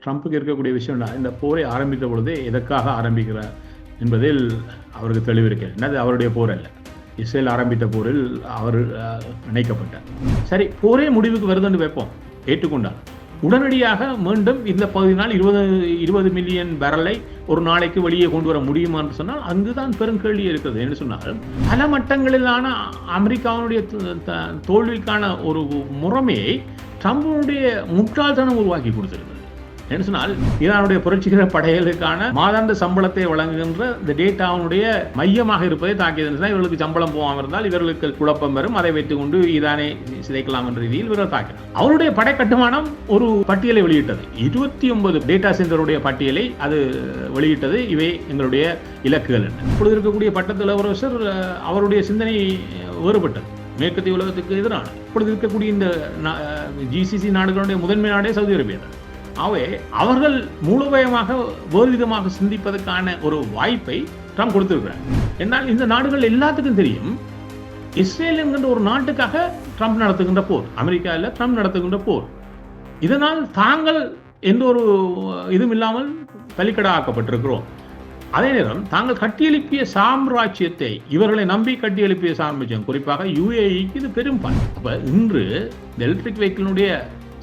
ட்ரம்ப்புக்கு இருக்கக்கூடிய விஷயம்னா இந்த போரை ஆரம்பித்த பொழுது எதற்காக ஆரம்பிக்கிறார் என்பதில் அவருக்கு தெளிவு இருக்கிறது. என்னது அவருடைய போர் அல்ல, இஸ்ரேல் ஆரம்பித்த போரில் அவர் இணைக்கப்பட்டார். சரி, போரே முடிவுக்கு வருதுன்னு வைப்போம், ஏற்றுக்கொண்டார். உடனடியாக மீண்டும் இந்த பகுதியினால் 20 மில்லியன் பேரலை ஒரு நாளைக்கு வெளியே கொண்டு வர முடியுமா என்று சொன்னால் அங்குதான் பெருங்கேள்வி இருக்கிறது. என்று சொன்னால் பல மட்டங்களிலான அமெரிக்காவுடைய தோல்விக்கான ஒரு முறைமையை ட்ரம்புடைய முட்டாள்தனம் உருவாக்கி கொடுத்திருக்கிறது. என்ன சொன்னால் ஈரானுடைய புரட்சிகர படைகளுக்கான மாதாந்த சம்பளத்தை வழங்குகின்ற இந்த டேட்டாவுடைய மையமாக இருப்பதை தாக்கியது. இவர்களுக்கு சம்பளம் போகாமல் இருந்தால் இவர்களுக்கு குழப்பம் வரும், அதை வைத்துக் கொண்டு ஈரானை சிதைக்கலாம் என்ற ரீதியில் இவர்கள் தாக்கினார். அவருடைய படை கட்டுமானம் ஒரு பட்டியலை வெளியிட்டது, 29 டேட்டா சென்டருடைய பட்டியலை அது வெளியிட்டது. இவை எங்களுடைய இலக்குகள் என்ன. இப்பொழுது இருக்கக்கூடிய பட்டத்தலைவரசர் அவருடைய சிந்தனை வேறுபட்டது, மேற்கத்திய உலகத்துக்கு எதிரான. இப்பொழுது இருக்கக்கூடிய இந்த GCC நாடுகளுடைய முதன்மை நாடே சவுதி அரேபியா. அவை அவர்கள் மூலோபாயமாக வேறு விதமாக சிந்திப்பதற்கான ஒரு வாய்ப்பை ட்ரம்ப் கொடுத்திருக்கிறார். என்னால் இந்த நாடுகள் எல்லாத்துக்கும் தெரியும், இஸ்ரேல் என்கின்ற ஒரு நாட்டுக்காக ட்ரம்ப் நடத்துகின்ற போர், அமெரிக்கா இல்ல ட்ரம்ப் நடத்துகின்ற போர். இதனால் தாங்கள் எந்த ஒரு இதுவும் இல்லாமல் பலிக்கடா ஆக்கப்பட்டிருக்கிறோம். அதே நேரம் தாங்கள் கட்டியெழுப்பிய சாம்ராஜ்யத்தை, இவர்களை நம்பி கட்டியெழுப்பிய சாம்ராஜ்யம், குறிப்பாக UAEக்கு இது பெரும் பணம். அப்ப இன்று எலக்ட்ரிக் வெஹிக்கிளுடைய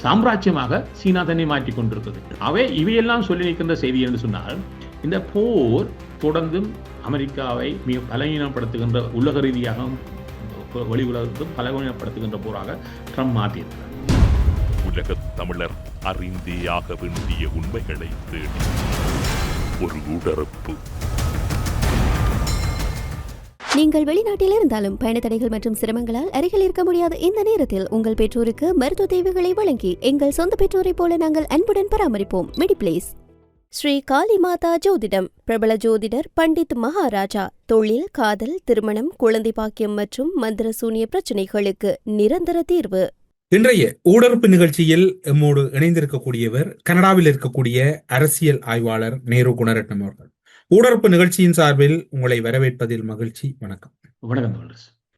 சாம்ராஜ்யமாக சீனா தன்னை மாற்றிக் கொண்டிருக்கிறது. அவை இவையெல்லாம் சொல்லி நிற்கின்ற செய்தி என்று சொன்னால், இந்த போர் தொடர்ந்தும் அமெரிக்காவை மிக பலவீனப்படுத்துகின்ற, உலக ரீதியாகவும் வெளி உலகத்தும் பலவீனப்படுத்துகின்ற போராக ட்ரம்ப் மாற்றியிருக்கிறார். உலக தமிழர் அறிந்தேயாக வேண்டிய உண்மைகளை தேடி ஒரு உடறப்பு. நீங்கள் வெளிநாட்டில் இருந்தாலும் பயண தடைகள் மற்றும் சிரமங்களால் அருகில் இருக்க முடியாத இந்த நேரத்தில் உங்கள் பெற்றோருக்கு மருத்துவ தேவைகளை வழங்கி எங்கள் சொந்த பெற்றோரை போல நாங்கள் அன்புடன் பராமரிப்போம். மெடிப்ளேஸ். ஸ்ரீ காளி மாதா ஜோதிடம். பிரபல ஜோதிடர் பண்டித் மகாராஜா. தொழில், காதல், திருமணம், குழந்தை பாக்கியம் மற்றும் மந்திர சூனிய பிரச்சனைகளுக்கு நிரந்தர தீர்வு. இன்றைய ஊடறுப்பு நிகழ்ச்சியில் எம்மோடு இணைந்திருக்கக்கூடியவர் கனடாவில் இருக்கக்கூடிய அரசியல் ஆய்வாளர் நேரு குணரட்னம் அவர்கள். ஊடறுப்பு நிகழ்ச்சியின் சார்பில் உங்களை வரவேற்பதில் மகிழ்ச்சி. வணக்கம். வணக்கம்.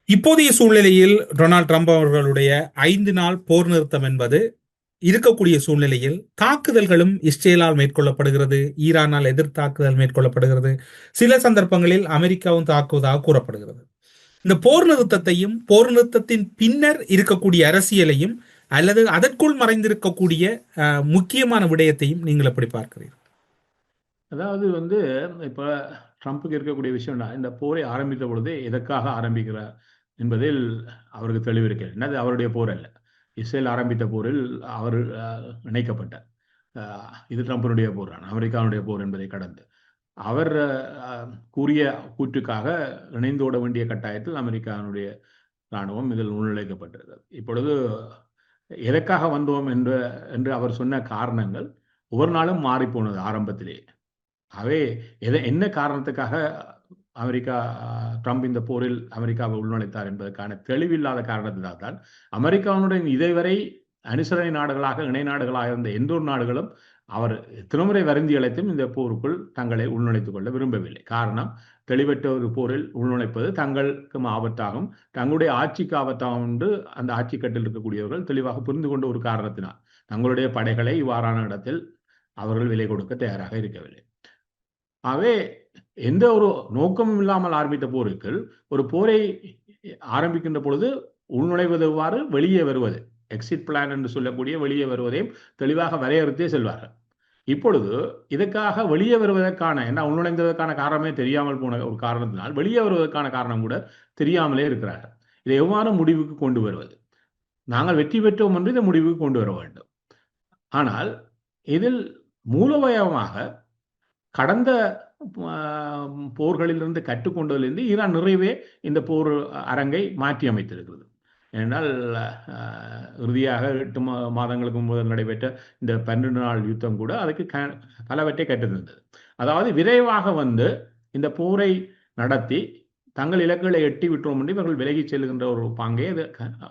இப்போதைய சூழ்நிலையில் டொனால்ட் ட்ரம்ப் அவர்களுடைய 5 நாள் போர் நிறுத்தம் என்பது இருக்கக்கூடிய சூழ்நிலையில் தாக்குதல்களும் இஸ்ரேலால் மேற்கொள்ளப்படுகிறது, ஈரானால் எதிர்த்தாக்குதல் மேற்கொள்ளப்படுகிறது, சில சந்தர்ப்பங்களில் அமெரிக்காவும் தாக்குவதாக கூறப்படுகிறது. இந்த போர் நிறுத்தத்தையும் போர் நிறுத்தத்தின் பின்னர் இருக்கக்கூடிய அரசியலையும் அல்லது அதற்குள் மறைந்திருக்கக்கூடிய முக்கியமான விடயத்தையும் நீங்கள் எப்படி பார்க்கிறீர்கள்? அதாவது இப்போ ட்ரம்ப்புக்கு இருக்கக்கூடிய விஷயம்னா இந்த போரை ஆரம்பித்த பொழுது எதற்காக ஆரம்பிக்கிறார் என்பதில் அவருக்கு தெளிவு இருக்கிறது. என்னது அவருடைய போர் அல்ல, இஸ்ரேல் ஆரம்பித்த போரில் அவர் இணைக்கப்பட்டார். இது ட்ரம்பினுடைய போர், அமெரிக்காவுடைய போர் என்பதை கடந்து அவர் கூறிய கூற்றுக்காக இணைந்தோட வேண்டிய கட்டாயத்தில் அமெரிக்காவுடைய இராணுவம் இதில் உள்நுழைக்கப்பட்டிருக்கிறது. இப்பொழுது எதற்காக வந்தோம் என்று அவர் சொன்ன காரணங்கள் ஒவ்வொரு நாளும் மாறிப்போனது ஆரம்பத்திலே. அவே என்ன காரணத்துக்காக ட்ரம்ப் இந்த போரில் அமெரிக்காவை உள்நுழைத்தார் என்பதற்கான தெளிவில்லாத காரணத்தினால் தான் அமெரிக்காவுடன் இதுவரை அனுசரணை நாடுகளாக, இணை நாடுகளாக இருந்த எந்த ஒரு நாடுகளும் அவர் திருமுறை வருந்தி அழைத்தும் இந்த போருக்குள் தங்களை உள்நுழைத்துக் கொள்ள விரும்பவில்லை. காரணம், தெளிவற்ற ஒரு போரில் உள்நுழைப்பது தங்களுக்கும் ஆபத்தாகும், தங்களுடைய ஆட்சிக்கு ஆபத்தாகும் என்று அந்த ஆட்சி கட்டில் இருக்கக்கூடியவர்கள் தெளிவாக புரிந்து கொண்ட ஒரு காரணத்தினால் தங்களுடைய படைகளை இவ்வாறான இடத்தில் அவர்கள் விலை கொடுக்க தயாராக இருக்கவில்லை. ஆகவே எந்த ஒரு நோக்கமும் இல்லாமல் ஆரம்பித்த போருக்கு ஒரு போரை ஆரம்பிக்கின்ற பொழுது உள்நுழைவது எவ்வாறு, வெளியே வருவது, எக்ஸிட் பிளான் என்று சொல்லக்கூடிய வெளியே வருவதையும் தெளிவாக வரையறுத்தே செல்வார்கள். இப்பொழுது இதற்காக வெளியே வருவதற்கான, என்ன உள்நுழைந்ததற்கான காரணமே தெரியாமல் போன ஒரு காரணத்தினால் வெளியே வருவதற்கான காரணம் கூட தெரியாமலே இருக்கிறார்கள். இதை எவ்வாறு முடிவுக்கு கொண்டு வருவது, நாங்கள் வெற்றி பெற்றோம் என்று இதை முடிவுக்கு கொண்டு வர வேண்டும். ஆனால் இதில் மூலோபாயமாக கடந்த போர்களிலிருந்து கற்றுக்கொண்டதிலிருந்து ஈரான் நிறைவே இந்த போர் அரங்கை மாற்றி அமைத்திருக்கிறது. ஏனென்றால் இறுதியாக 8 மாதங்களுக்கு முதல் நடைபெற்ற இந்த 12 நாள் யுத்தம் கூட அதுக்கு பலவற்றை கற்றிருந்தது. அதாவது விரைவாக இந்த போரை நடத்தி தங்கள் இலக்குகளை எட்டி விட்டோம் என்று இவர்கள் விலகி செல்கின்ற ஒரு பாங்கை அது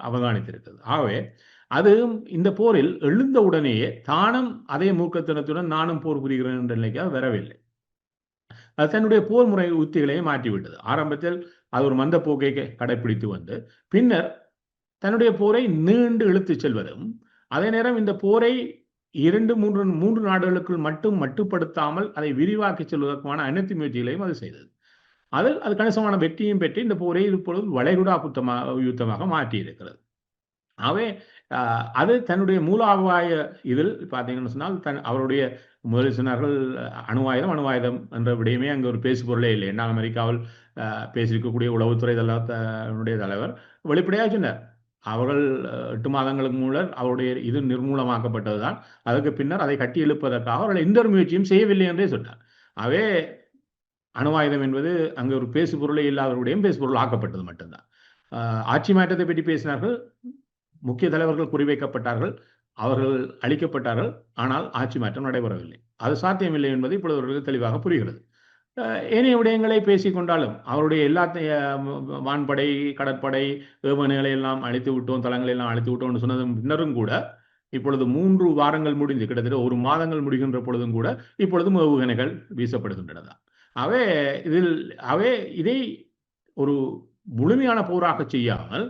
அவதானித்திருக்கிறது. ஆகவே அது இந்த போரில் எழுந்த உடனேயே தானும் அதே மூர்க்கத்தனத்துடன் நானும் போர் புரிகிறேன் என்ற நிலைக்கு வரவில்லை. அது தன்னுடைய போர் முறை உத்திகளையே மாற்றிவிட்டது. ஆரம்பத்தில் அது ஒரு மந்த போக்கை கடைபிடித்து பின்னர் தன்னுடைய போரை நீண்டு இழுத்து செல்வதும், அதே நேரம் இந்த போரை மூன்று நாடுகளுக்குள் மட்டும் மட்டுப்படுத்தாமல் அதை விரிவாக்கி செல்வதற்கான அனைத்து முயற்சிகளையும் அது செய்தது. அது கணிசமான வெற்றியும் பெற்று இந்த போரை இப்பொழுது வளைகுடா யுத்தமாக மாற்றியிருக்கிறது. ஆகவே அது தன்னுடைய மூலாபாய இதில் பார்த்தீங்கன்னு சொன்னால் அவருடைய முதலில் சொன்னார்கள் அணுவாயுதம் என்ற விடயமே அங்கே ஒரு பேசு பொருளே இல்லை. என்ன அமெரிக்காவில் பேசியிருக்கக்கூடிய உளவுத்துறை தலைவர் வெளிப்படையாக சொன்னார். அவர்கள் 8 மாதங்களுக்கு முன்னர் அவருடைய இது நிர்மூலமாக்கப்பட்டதுதான். அதற்கு பின்னர் அதை கட்டி எழுப்பதற்காக அவர்கள் எந்த ஒரு முயற்சியும் செய்யவில்லை என்றே சொன்னார். ஆகவே அணுவாயுதம் என்பது அங்கே ஒரு பேசு பொருளே இல்லாதவருடையும் பேசு பொருள் ஆக்கப்பட்டது மட்டும்தான். ஆட்சி மாற்றத்தை பற்றி பேசினார்கள். முக்கிய தலைவர்கள் குறிவைக்கப்பட்டார்கள், அவர்கள் அழிக்கப்பட்டார்கள். ஆனால் ஆட்சி மாற்றம் நடைபெறவில்லை. அது சாத்தியமில்லை என்பது இப்பொழுது அவர்களுக்கு தெளிவாக புரிகிறது. ஏனைய விடயங்களை பேசிக்கொண்டாலும் அவருடைய எல்லா வான்படை, கடற்படை, ஏவுகணைகளை எல்லாம் அழித்து விட்டோம், தளங்களை எல்லாம் அழித்து விட்டோம்னு சொன்னது பின்னரும் கூட இப்பொழுது 3 வாரங்கள் முடிந்து கிட்டத்தட்ட 1 மாதங்கள் முடிகின்ற பொழுதும் கூட இப்பொழுதும் ஏவுகணைகள் வீசப்படுகின்றன. இதை ஒரு முழுமையான போராக செய்யாமல்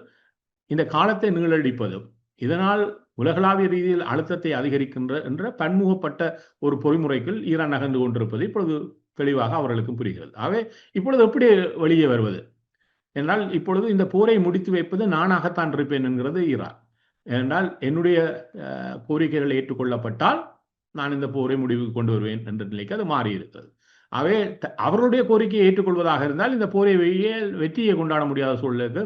இந்த காலத்தை நீளடிப்பதும் இதனால் உலகளாவிய ரீதியில் அழுத்தத்தை அதிகரிக்கின்ற என்ற பன்முகப்பட்ட ஒரு பொறிமுறைக்குள் ஈரான் நகர்ந்து கொண்டிருப்பது இப்பொழுது தெளிவாக அவர்களுக்கும் புரிகிறது. ஆகவே இப்பொழுது எப்படி வெளியே வருவது என்றால், இப்பொழுது இந்த போரை முடித்து வைப்பது நானாகத்தான் இருப்பேன் என்கிறது ஈரான். ஏனென்றால் என்னுடைய கோரிக்கைகள் ஏற்றுக்கொள்ளப்பட்டால் நான் இந்த போரை முடிவுக்கு கொண்டு வருவேன் என்ற நிலைக்கு அது மாறி இருக்கிறது. ஆகவே அவர்களுடைய கோரிக்கையை ஏற்றுக்கொள்வதாக இருந்தால் இந்த போரை வெற்றியை கொண்டாட முடியாத சூழலுக்கு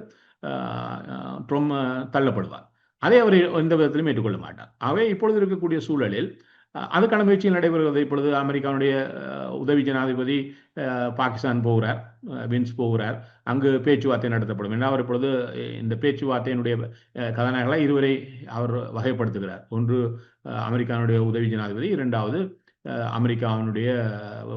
ட்ரம்ப் தள்ளப்படுவார். அதை அவர் எந்த விதத்திலும் ஏற்றுக்கொள்ள மாட்டார். ஆகவே இப்பொழுது இருக்கக்கூடிய சூழலில் அதுக்கான முயற்சிகள் நடைபெறுவது. இப்பொழுது அமெரிக்காவுடைய உதவி ஜனாதிபதி பாகிஸ்தான் போகிறார், வின்ஸ் போகிறார். அங்கு பேச்சுவார்த்தை நடத்தப்படும். ஏன்னா அவர் இப்பொழுது இந்த பேச்சுவார்த்தையினுடைய கதாநாயகர்களாக இருவரை அவர் வகைப்படுத்துகிறார். ஒன்று அமெரிக்காவுடைய உதவி ஜனாதிபதி, இரண்டாவது அமெரிக்காவினுடைய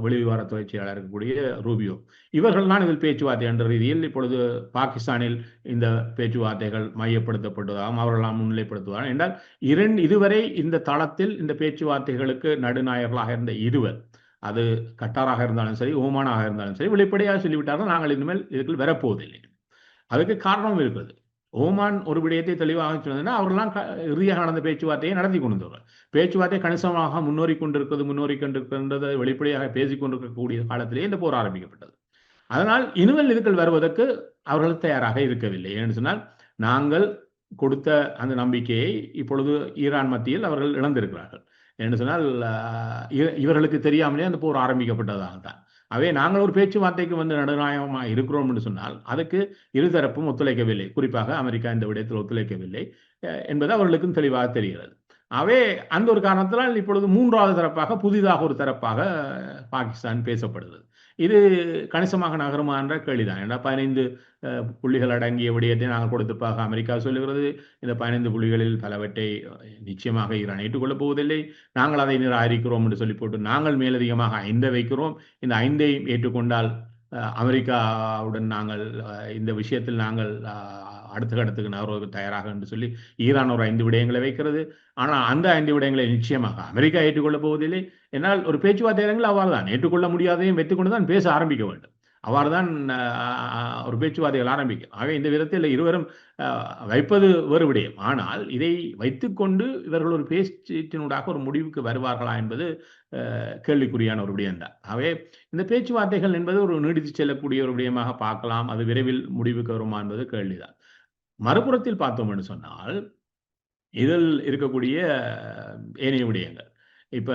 வெளிவிவகாரத்துறை செயலாளர் இருக்கக்கூடிய ரூபியோ. இவர்கள் தான் இதில் பேச்சுவார்த்தை என்ற ரீதியில் இப்பொழுது பாகிஸ்தானில் இந்த பேச்சுவார்த்தைகள் மையப்படுத்தப்படுவதாகவும் அவர்களால் முன்னிலைப்படுத்துவார்கள் என்றால் இதுவரை இந்த தளத்தில் இந்த பேச்சுவார்த்தைகளுக்கு நடுநாயகர்களாக இருந்த இருவர், அது கட்டாராக இருந்தாலும் சரி, ஓமானாக இருந்தாலும் சரி, வெளிப்படையாக சொல்லிவிட்டார்கள் நாங்கள் இனிமேல் இதுக்குள் வரப்போவதில்லை. அதுக்கு காரணம் இருக்கிறது. ஓமான் ஒரு விடயத்தை தெளிவாக சொன்னதுன்னா அவர்கள்லாம் இறுதியாக நடந்த பேச்சுவார்த்தையை நடத்தி கொண்டிருந்தார்கள். பேச்சுவார்த்தை கணிசமாக முன்னோறி கொண்டிருக்கின்றதை வெளிப்படையாக பேசிக் கொண்டிருக்கக்கூடிய காலத்திலேயே இந்த போர் ஆரம்பிக்கப்பட்டது. அதனால் இனிமேல் இதுக்கள் வருவதற்கு அவர்கள் தயாராக இருக்கவில்லை. ஏன்னு சொன்னால் நாங்கள் கொடுத்த அந்த நம்பிக்கையை இப்பொழுது ஈரான் மத்தியில் அவர்கள் இழந்திருக்கிறார்கள். என்று சொன்னால் இவர்களுக்கு தெரியாமலே அந்த போர் ஆரம்பிக்கப்பட்டதாக தான். அவை நாங்கள் ஒரு பேச்சுவார்த்தைக்கு வந்து நடுநாயகமாக இருக்கிறோம் என்று சொன்னால் அதுக்கு இருதரப்பும் ஒத்துழைக்கவில்லை. குறிப்பாக அமெரிக்கா இந்த விடயத்தில் ஒத்துழைக்கவில்லை என்பது அவர்களுக்கும் தெளிவாக தெரிகிறது. அவை அந்த ஒரு காரணத்தினால் இப்பொழுது 3வது தரப்பாக, புதிதாக ஒரு தரப்பாக பாகிஸ்தான் பேசப்படுகிறது. இது கணிசமாக நகருமா என்ற கேள்விதான். ஏன்னா 15 புள்ளிகள் அடங்கிய விடயத்தை நாங்கள் கொடுத்திருப்பாக அமெரிக்கா சொல்லுகிறது. இந்த 15 புள்ளிகளில் பலவற்றை நிச்சயமாக ஈரான் ஏற்றுக்கொள்ளப் போவதில்லை, நாங்கள் அதை நிராகரிக்கிறோம் என்று சொல்லி போட்டு நாங்கள் மேலதிகமாக 5 வைக்கிறோம். இந்த 5ஐ ஏற்றுக்கொண்டால் அமெரிக்காவுடன் நாங்கள் இந்த விஷயத்தில் நாங்கள் அடுத்த கட்டத்துக்கு நகர்வதற்கு தயாராக என்று சொல்லி ஈரான் ஒரு 5 விடயங்களை வைக்கிறது. ஆனால் அந்த 5 விடயங்களை நிச்சயமாக அமெரிக்கா ஏற்றுக்கொள்ளப் போவதில்லை. என்னால் ஒரு பேச்சுவார்த்தைகள் அவ்வாறு தான் ஏற்றுக்கொள்ள முடியாதையும் வைத்துக்கொண்டு தான் பேச ஆரம்பிக்க வேண்டும். அவ்வாறு தான் ஒரு பேச்சுவார்த்தைகள் ஆரம்பிக்கும். ஆகவே இந்த விதத்தில் இருவரும் வைப்பது வேறு விடயம். ஆனால் இதை வைத்துக்கொண்டு இவர்கள் ஒரு பேச்சினூடாக ஒரு முடிவுக்கு வருவார்களா என்பது கேள்விக்குறியான ஒரு விடயம்தான். ஆகவே இந்த பேச்சுவார்த்தைகள் என்பது ஒரு நீடித்து செல்லக்கூடிய ஒரு விடயமாக பார்க்கலாம். அது விரைவில் முடிவுக்கு வருமா என்பது கேள்விதான். மறுபுறத்தில் பார்த்தோம் என்று சொன்னால் இதில் இருக்கக்கூடிய ஏனைய விடயங்கள் இப்ப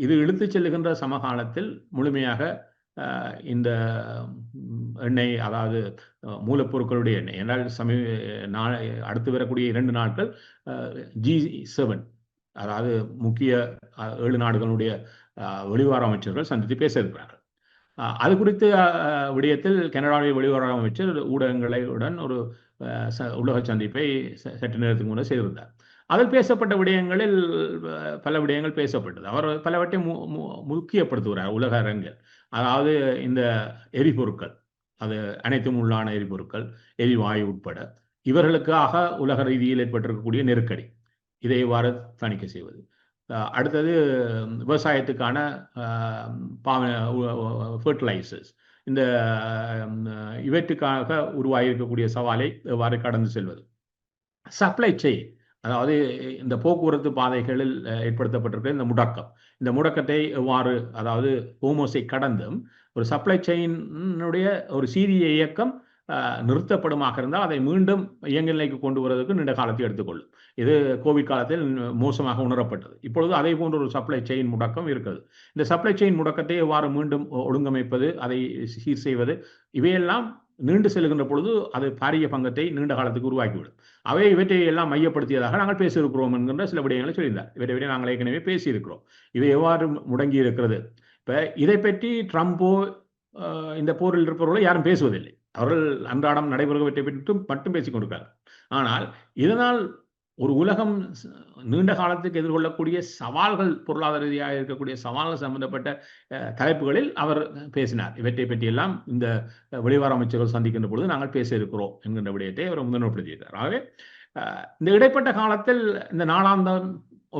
இது இழுத்து செல்லுகின்ற சமகாலத்தில் முழுமையாக இந்த எண்ணெய், அதாவது மூலப்பொருட்களுடைய எண்ணெய் என்றால் அடுத்து வரக்கூடிய 2 நாட்கள் G7, அதாவது முக்கிய 7 நாடுகளுடைய வெளிவார அமைச்சர்கள் சந்தித்து பேச இருக்கிறார்கள். அது குறித்த விடயத்தில் கனடாவுடைய வெளிவார அமைச்சர் ஊடகங்களுடன் ஒரு உலக சந்திப்பை சற்று நேரத்துக்கு முன்னே செய்திருந்தார். அதில் பேசப்பட்ட விடயங்களில் பல விடயங்கள் பேசப்பட்டது. அவர் பலவற்றை முக்கியப்படுத்துகிறார் உலக அரங்கில். அதாவது இந்த எரிபொருட்கள், அது அனைத்தும் உள்ளான எரிபொருட்கள், எரிவாயு உட்பட இவர்களுக்காக உலக ரீதியில் ஏற்பட்டிருக்கக்கூடிய நெருக்கடி, இதை எவ்வாறு தணிக்கை செய்வது. அடுத்தது விவசாயத்துக்கான ஃபர்டிலைசர்ஸ், இந்த இவற்றுக்காக உருவாகியிருக்கக்கூடிய சவாலை எவ்வாறு கடந்து செல்வது. சப்ளை செயின், அதாவது இந்த போக்குவரத்து பாதைகளில் ஏற்படுத்தப்பட்டிருக்கிற இந்த முடக்கத்தை எவ்வாறு, அதாவது ஹோமோஸை கடந்தும் ஒரு சப்ளை செயினுடைய ஒரு சீரிய இயக்கம் நிறுத்தப்படுமாக இருந்தால் அதை மீண்டும் இயங்க நிலைக்கு கொண்டு வருவதற்கு நீண்ட காலத்தை எடுத்துக்கொள்ளும். இது கோவிட் காலத்தில் மோசமாக உணரப்பட்டது. இப்பொழுது அதே போன்ற ஒரு சப்ளை செயின் முடக்கம் இருக்கிறது. இந்த சப்ளை செயின் முடக்கத்தை எவ்வாறு மீண்டும் ஒழுங்கமைப்பது, அதை சீர் செய்வது, இவையெல்லாம் நீண்டு செல்கின்ற பொழுது அது பாரிய பங்கத்தை நீண்ட காலத்துக்கு உருவாக்கிவிடும். இவற்றை எல்லாம் மையப்படுத்தியதாக நாங்கள் பேசியிருக்கிறோம் என்கின்ற சில விடயங்களை சொல்லியிருந்தார். இவற்றை நாங்கள் ஏற்கனவே பேசியிருக்கிறோம். இவை எவ்வாறு முடங்கி இருக்கிறது. இப்போ இதை பற்றி ட்ரம்போ இந்த போரில் இருப்பவர்களோ யாரும் பேசுவதில்லை. அவர்கள் அன்றாடம் நடைபெறுவதை பற்றி மட்டும் பேசிக் கொண்டிருக்கிறார்கள். ஆனால் இதனால் ஒரு உலகம் நீண்ட காலத்துக்கு எதிர்கொள்ளக்கூடிய சவால்கள், பொருளாதார ரீதியாக இருக்கக்கூடிய சவால்கள் சம்பந்தப்பட்ட தலைப்புகளில் அவர் பேசினார். இவற்றை பற்றியெல்லாம் இந்த வெளிவார அமைச்சர்கள் சந்திக்கின்ற பொழுது நாங்கள் பேச இருக்கிறோம் என்கின்ற விடயத்தை அவர் முன்னிலைப்படுத்தியிருக்கிறார். ஆகவே இந்த இடைப்பட்ட காலத்தில் இந்த நாளாந்தம்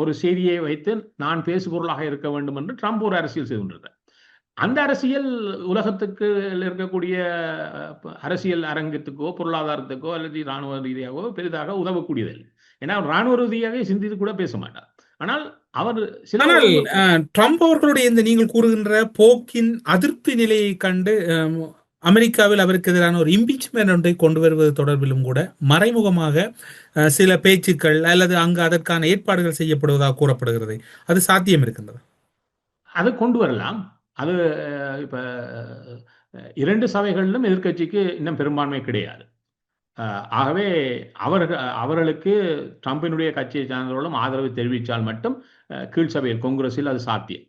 ஒரு செய்தியை வைத்து நான் பேசுபொருளாக இருக்க வேண்டும் என்று ட்ரம்ப் ஒரு அரசியல் செய்து கொண்டிருக்கிறார். அந்த அரசியல் உலகத்துக்கு இருக்கக்கூடிய அரசியல் அரங்கத்துக்கோ பொருளாதாரத்துக்கோ அல்லது இராணுவ ரீதியாகவோ பெரிதாக உதவக்கூடியதில்லை. ஏன்னா இராணுவ ரீதியாக சிந்தித்து கூட பேச மாட்டார். ஆனால் அவர் ட்ரம்ப் அவர்களுடைய இந்த நீங்கள் கூறுகின்ற போக்கின் அதிருப்தி நிலையை கண்டு அமெரிக்காவில் அவருக்கு எதிரான ஒரு இம்பீச்மென்ட் ஒன்றை கொண்டு வருவது தொடர்பிலும் கூட மறைமுகமாக சில பேச்சுக்கள் அல்லது அங்கு அதற்கான ஏற்பாடுகள் செய்யப்படுவதாக கூறப்படுகிறது. அது சாத்தியம் இருக்கின்றது. அது கொண்டு வரலாம். அது இப்ப 2 சபைகளிலும் எதிர்க்கட்சிக்கு இன்னும் பெரும்பான்மை கிடையாது. ஆகவே அவர்களுக்கு ட்ரம்பினுடைய கட்சியை சார்ந்தவர்களும் ஆதரவு தெரிவித்தால் மட்டும் கீழ் சபையில் காங்கிரஸில் அது சாத்தியம்.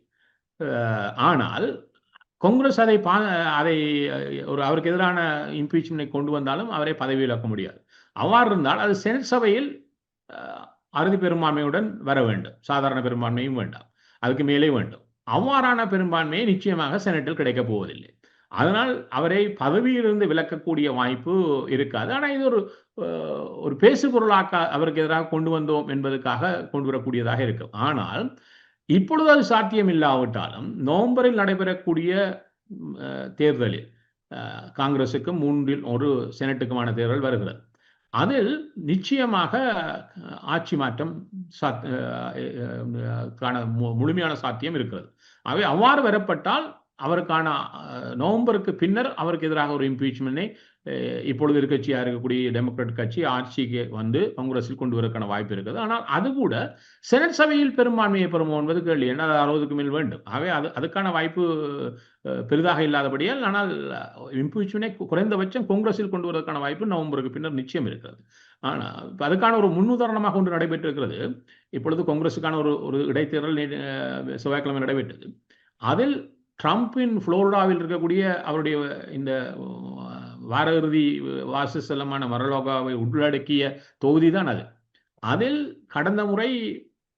ஆனால் காங்கிரஸ் அதை அவருக்கு எதிரான இம்பீச்மென்ட்டை கொண்டு வந்தாலும் அவரை பதவி இழக்க முடியாது. அவ்வாறு இருந்தால் அது செனட் சபையில் அறுதி பெரும்பான்மையுடன் வர வேண்டும். சாதாரண பெரும்பான்மையும் வேண்டாம், அதுக்கு மேலே வேண்டும். அவ்வாறான பெரும்பான்மையை நிச்சயமாக செனட்டில் கிடைக்கப் போவதில்லை. அதனால் அவரை பதவியிலிருந்து விலக்கக்கூடிய வாய்ப்பு இருக்காது. ஆனால் இது ஒரு பேசு பொருளாக அவருக்கு எதிராக கொண்டு வந்தோம் என்பதற்காக கொண்டு வரக்கூடியதாக இருக்கும். ஆனால் இப்பொழுது அது சாத்தியம் இல்லாவிட்டாலும் நவம்பரில் நடைபெறக்கூடிய தேர்தலில் காங்கிரசுக்கும் 3 செனட்டுக்குமான தேர்தல் வருகிறது. அதில் நிச்சயமாக ஆட்சி மாற்றம் முழுமையான சாத்தியம் இருக்கிறது. அவை அவ்வாறு வரப்பட்டால் அவருக்கான நவம்பருக்கு பின்னர் அவருக்கு எதிராக ஒரு இம்பீச்மென்ட்டை இப்பொழுது இருக்கட்சியாக இருக்கக்கூடிய டெமோக்ராட் கட்சி ஆட்சிக்கு வந்து காங்கிரஸில் கொண்டு வரக்கான வாய்ப்பு இருக்குது. ஆனால் அது கூட செனட் சபையில் பெரும்பான்மையை பெறுமோ என்பது கேள்வி. ஏன்னா 60க்கு மேல் வேண்டும். ஆகவே அதுக்கான வாய்ப்பு பெரிதாக இல்லாதபடியால், ஆனால் இம்பீச்மென்ட்டை குறைந்தபட்சம் காங்கிரஸில் கொண்டு வருவதற்கான வாய்ப்பு நவம்பருக்கு பின்னர் நிச்சயம் இருக்கிறது. ஆனால் அதுக்கான ஒரு முன்னுதாரணமாக ஒன்று நடைபெற்றிருக்கிறது. இப்பொழுது காங்கிரஸுக்கான ஒரு இடைத்தேர்தல் செவ்வாய்க்கிழமை நடைபெற்றது. அதில் ட்ரம்பின் புளோரிடாவில் இருக்கக்கூடிய அவருடைய இந்த வார இறுதி வாசஸ்தலமான மரலோகாவை உள்ளடக்கிய தொகுதி தான் அது. அதில் கடந்த முறை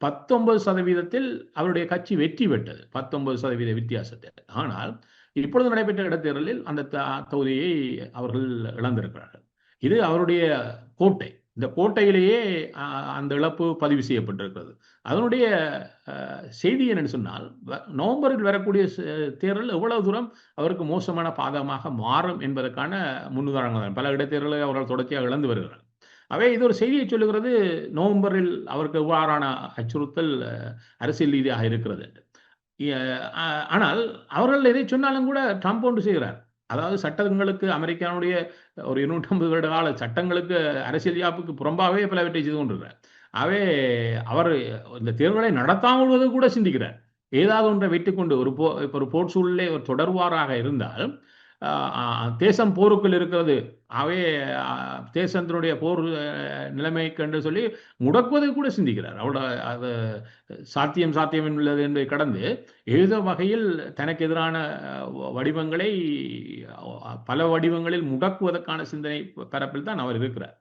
19% அவருடைய கட்சி வெற்றி பெற்றது, 19% வித்தியாசத்தில். ஆனால் இப்பொழுது நடைபெற்ற இடைத்தேர்தலில் அந்த தொகுதியை அவர்கள் இழந்திருக்கிறார்கள். இது அவருடைய கோட்டை. இந்த கோட்டையிலேயே அந்த இழப்பு பதிவு செய்யப்பட்டிருக்கிறது. அதனுடைய செய்தி என்னன்னு சொன்னால், நவம்பரில் வரக்கூடிய தேர்தல் எவ்வளவு தூரம் அவருக்கு மோசமான பாதகமாக மாறும் என்பதற்கான முன்னுதாரணங்கள். பல இடைத்தேர்தலை அவர்கள் தொடர்ச்சியாக இழந்து வருகிறார்கள். அவை இது ஒரு செய்தியை சொல்லுகிறது, நவம்பரில் அவருக்கு எவ்வாறான அச்சுறுத்தல் அரசியல் ரீதியாக இருக்கிறது. ஆனால் அவர்கள் எதை சொன்னாலும் கூட ட்ரம்ப் ஒன்று செய்கிறார். அதாவது சட்டங்களுக்கு, அமெரிக்காவுடைய ஒரு 250 வருட கால சட்டங்களுக்கு, அரசியல் யாப்புக்கு புறம்பாகவே பலவற்றை செய்து கொண்டிருக்கிறார். அவர் இந்த தேர்தலை நடத்தாமல் கூட சிந்திக்கிறார். ஏதாவது ஒன்றை வைத்துக் கொண்டு ஒரு போர் சூழலே ஒரு தொடர்வாராக இருந்தால், தேசம் போருக்குள் இருக்கிறது, தேசத்தினுடைய போர் நிலைமை கண்டு சொல்லி முடக்குவதை கூட சிந்திக்கிறார். அவரோட அது சாத்தியம் உள்ளது என்பதை கடந்து ஏதோ வகையில் தனக்கு எதிரான வடிவங்களை பல வடிவங்களில் முடக்குவதற்கான சிந்தனை பரப்பில் தான் அவர் இருக்கிறார்.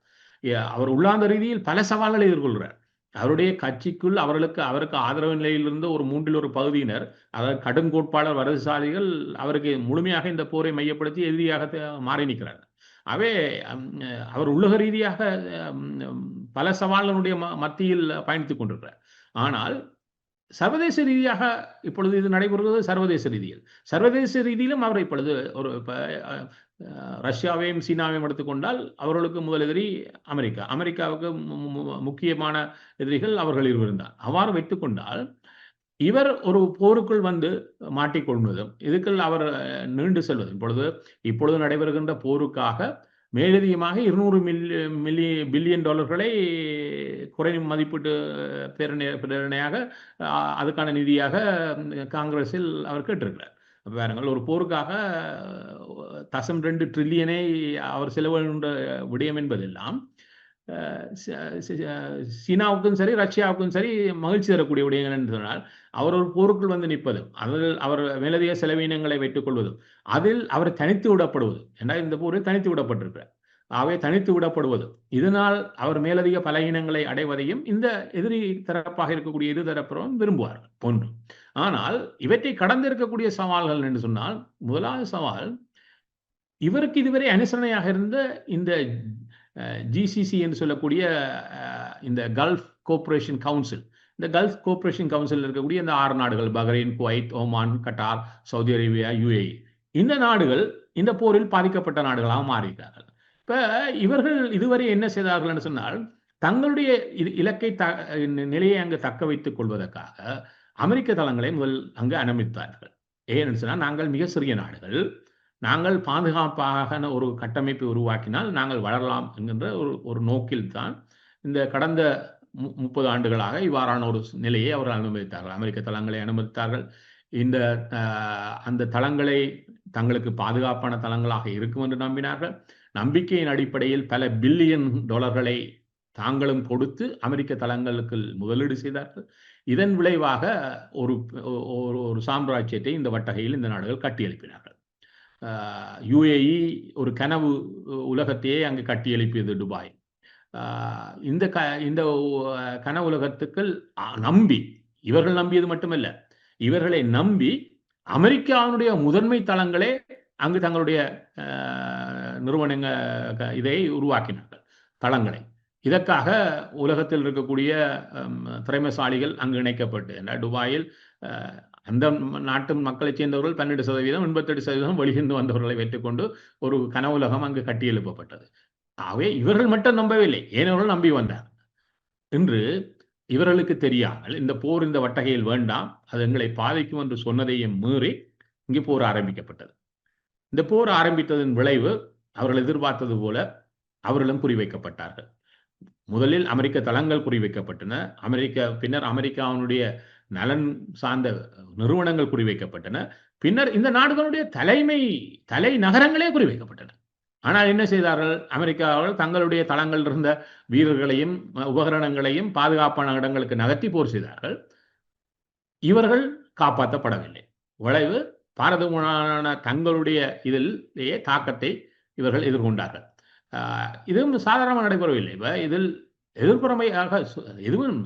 அவர் உள்ளார்ந்த ரீதியில் பல சவால்களை எதிர்கொள்கிறார். அவருடைய கட்சிக்குள் அவருக்கு ஆதரவு நிலையில் இருந்த ஒரு 1/3 பகுதியினர், அதாவது கடும் கோட்பாளர் வலதுசாரிகள், அவருக்கு முழுமையாக இந்த போரை மையப்படுத்தி எதிரியாக மாறி நிற்கிறார். அவர் உள்ளக ரீதியாக பல சவால்களுடைய மத்தியில் பயணித்துக் கொண்டிருக்கிறார். ஆனால் சர்வதேச ரீதியாக இப்பொழுது இது நடைபெறுவது சர்வதேச ரீதியிலும் அவர் இப்பொழுது ரஷ்யாவையும் சீனாவையும் எடுத்துக்கொண்டால் அவர்களுக்கு முதல் எதிரி அமெரிக்கா. அமெரிக்காவுக்கு முக்கியமான எதிரிகள் அவர்கள் இருவர் தான். அவ்வாறு வைத்துக்கொண்டால் இவர் ஒரு போருக்குள் வந்து மாட்டிக்கொள்வதும் இதுக்குள் அவர் நீண்டு செல்வதும் இப்பொழுது நடைபெறுகின்ற போருக்காக மேலதிகமாக 200 பில்லியன் டாலர்களை குறை மதிப்பீட்டு பிரேரணையாக அதுக்கான நிதியாக காங்கிரஸில் அவர் கேட்டிருக்கிறார். பாருங்கள், ஒரு போருக்காக 0.2 ட்ரில்லியனை அவர் செலவிடுகின்ற விடயம் என்பதெல்லாம் சீனாவுக்கும் சரி ரஷ்யாவுக்கும் சரி மகிழ்ச்சி தரக்கூடிய விடயங்கள் என்று சொன்னால், அவர் ஒரு போருக்குள் வந்து நிற்பதும், அதில் அவர் மேலதிக செலவினங்களை வைத்துக் கொள்வதும், அதில் அவர் தனித்து விடப்படுவது, ஏன்னா இந்த போரில் தனித்து விடப்பட்டிருக்கிறார், அவை தனித்து விடப்படுவது, இதனால் அவர் மேலதிக பலகீனங்களை அடைவதையும் இந்த எதிரி தரப்பாக இருக்கக்கூடிய இரு தரப்புறம் விரும்புவார்கள் போன்று. ஆனால் இவற்றை கடந்து இருக்கக்கூடிய சவால்கள் என்று சொன்னால், முதலாவது சவால் இவருக்கு இதுவரை அனுசரணையாக இருந்த இந்த ஜிசிசி என்று சொல்லக்கூடிய இந்த கல்ஃப் கோஆபரேஷன் கவுன்சில், இந்த கல்ஃப் கோஆபரேஷன் கவுன்சில் இருக்கக்கூடிய இந்த 6 நாடுகள், Bahrain, Kuwait, Oman, Qatar, Saudi Arabia, UAE, இந்த நாடுகள் இந்த போரில் பாதிக்கப்பட்ட நாடுகளாக மாறியிருக்கிறார்கள். இப்ப இவர்கள் இதுவரை என்ன செய்தார்கள் என்று சொன்னால், தங்களுடைய இலக்கை நிலையை அங்கு தக்க வைத்துக் கொள்வதற்காக அமெரிக்க தளங்களை முதல் அங்கு அனுமதித்தார்கள். ஏன்னு சொன்னால், நாங்கள் மிக சிறிய நாடுகள், நாங்கள் பாதுகாப்பாக ஒரு கட்டமைப்பை உருவாக்கினால் நாங்கள் வளரலாம் என்கின்ற ஒரு நோக்கில் தான் இந்த கடந்த 30 ஆண்டுகளாக இவ்வாறான ஒரு நிலையை அவர்கள் அனுமதித்தார்கள். அமெரிக்க தளங்களை அனுமதித்தார்கள். இந்த அந்த தளங்களை தங்களுக்கு பாதுகாப்பான தளங்களாக இருக்கும் என்று நம்பினார்கள். நம்பிக்கையின் அடிப்படையில் பல பில்லியன் டாலர்களை தாங்களும் கொடுத்து அமெரிக்க தளங்களுக்கு முதலீடு செய்தார்கள். இதன் விளைவாக ஒரு சாம்ராஜ்யத்தை இந்த வட்டகையில் இந்த நாடுகள் கட்டியெழுப்பினார்கள். UAE ஒரு கனவு உலகத்தையே அங்கு கட்டியெழுப்பியது துபாய். இந்த கனவு உலகத்துக்கள் நம்பி, இவர்கள் நம்பியது மட்டுமல்ல, இவர்களை நம்பி அமெரிக்காவுடைய முதன்மை தளங்களே அங்கு தங்களுடைய நிறுவனங்க இதை உருவாக்கினார்கள், தளங்களை. இதற்காக உலகத்தில் இருக்கக்கூடிய திறமைசாலிகள் அங்கு இணைக்கப்பட்டு, துபாயில் அந்த நாட்டு மக்களைச் சேர்ந்தவர்கள் 12%, 88% வெளியிருந்து வந்தவர்களை வைத்துக்கொண்டு ஒரு கனவுலகம் அங்கு கட்டி எழுப்பப்பட்டது. ஆகவே இவர்கள் மட்டும் நம்பவில்லை, ஏனவர்கள் நம்பி வந்தார். இன்று இவர்களுக்கு தெரியாமல் இந்த போர் இந்த வட்டகையில் வேண்டாம், அது எங்களை பாதிக்கும் என்று சொன்னதையும் மீறி இங்கு போர் ஆரம்பிக்கப்பட்டது. இந்த போர் ஆரம்பித்ததன் விளைவு அவர்கள் எதிர்பார்த்தது போல அவர்களும் குறிவைக்கப்பட்டார்கள். முதலில் அமெரிக்க தளங்கள் குறிவைக்கப்பட்டன. பின்னர் அமெரிக்காவுடைய நலன் சார்ந்த நிறுவனங்கள் குறிவைக்கப்பட்டன. பின்னர் இந்த நாடுகளுடைய தலை நகரங்களே குறிவைக்கப்பட்டன. ஆனால் என்ன செய்தார்கள்? அமெரிக்காவில் தங்களுடைய தளங்கள் இருந்த வீரர்களையும் உபகரணங்களையும் பாதுகாப்பான இடங்களுக்கு நகர்த்தி போர் செய்தார்கள். இவர்கள் காப்பாற்றப்படவில்லை. விளைவு பாரதமான தங்களுடைய இதிலேயே தாக்கத்தை இவர்கள் எதிர்கொண்டார்கள். இதுவும் சாதாரணமாக நடைபெறவில்லை. இதில் எதிர்ப்புறமையாக எதுவும்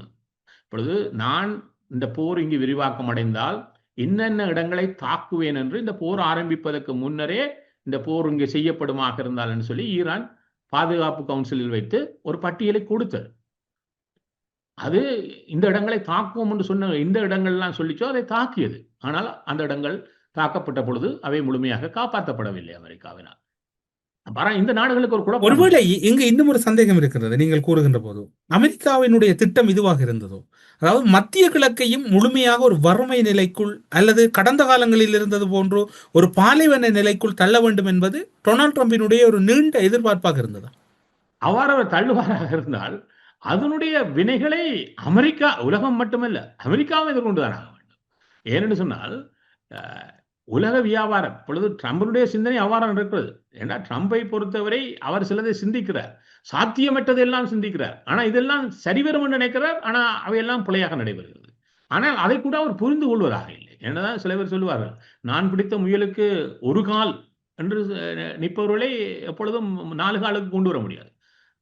இப்பொழுது நான் இந்த போர் இங்கு விரிவாக்கம் அடைந்தால் என்னென்ன இடங்களை தாக்குவேன் என்று இந்த போர் ஆரம்பிப்பதற்கு முன்னரே இந்த போர் இங்கு செய்யப்படுமாக இருந்தால் சொல்லி ஈரான் பாதுகாப்பு கவுன்சிலில் வைத்து ஒரு பட்டியலை கொடுத்தது. அது இந்த இடங்களை தாக்குவோம் என்று சொன்ன இந்த இடங்கள்லாம் சொல்லிச்சோ அதை தாக்கியது. ஆனால் அந்த இடங்கள் தாக்கப்பட்ட பொழுது அவை முழுமையாக காப்பாற்றப்படவில்லை அமெரிக்காவினால். இந்த நாடுகளுக்கு ஒருவேளை இங்கு இன்னும் ஒரு சந்தேகம் இருக்கிறது. நீங்கள் கூறுகின்ற போது அமெரிக்காவினுடைய திட்டம் இதுவாக இருந்ததோ, அதாவது மத்திய கிழக்கையும் முழுமையாக ஒரு வறுமை நிலைக்குள் அல்லது கடந்த காலங்களில் இருந்தது போன்று ஒரு பாலைவன நிலைக்குள் தள்ள வேண்டும் என்பது டொனால்ட் ட்ரம்பினுடைய ஒரு நீண்ட எதிர்பார்ப்பாக இருந்ததா? அவ்வாறு அவர் தள்ளுவாராக இருந்தால் அதனுடைய வினைகளை அமெரிக்கா, உலகம் மட்டுமல்ல அமெரிக்காவும் எதிர்கொண்டுதான் ஆக வேண்டும். ஏனென்று சொன்னால் உலக வியாபாரம் பொழுது ட்ரம்பினுடைய சிந்தனை அவ்வாறு இருக்கிறது. ஏன்னா ட்ரம்பை பொறுத்தவரை அவர் சிலதை சிந்திக்கிறார், சாத்தியமற்றதெல்லாம் சிந்திக்கிறார். ஆனால் இதெல்லாம் சரிவரும் என்று நினைக்கிறார். ஆனால் அவையெல்லாம் பிழையாக நடைபெறுகிறது. ஆனால் அதை கூட அவர் புரிந்து கொள்வதாக இல்லை. என்னதான் சில பேர் சொல்லுவார்கள், நான் பிடித்த முயலுக்கு ஒரு கால் என்று நிற்பவர்களை எப்பொழுதும் 4 காலுக்கு கொண்டு வர முடியாது.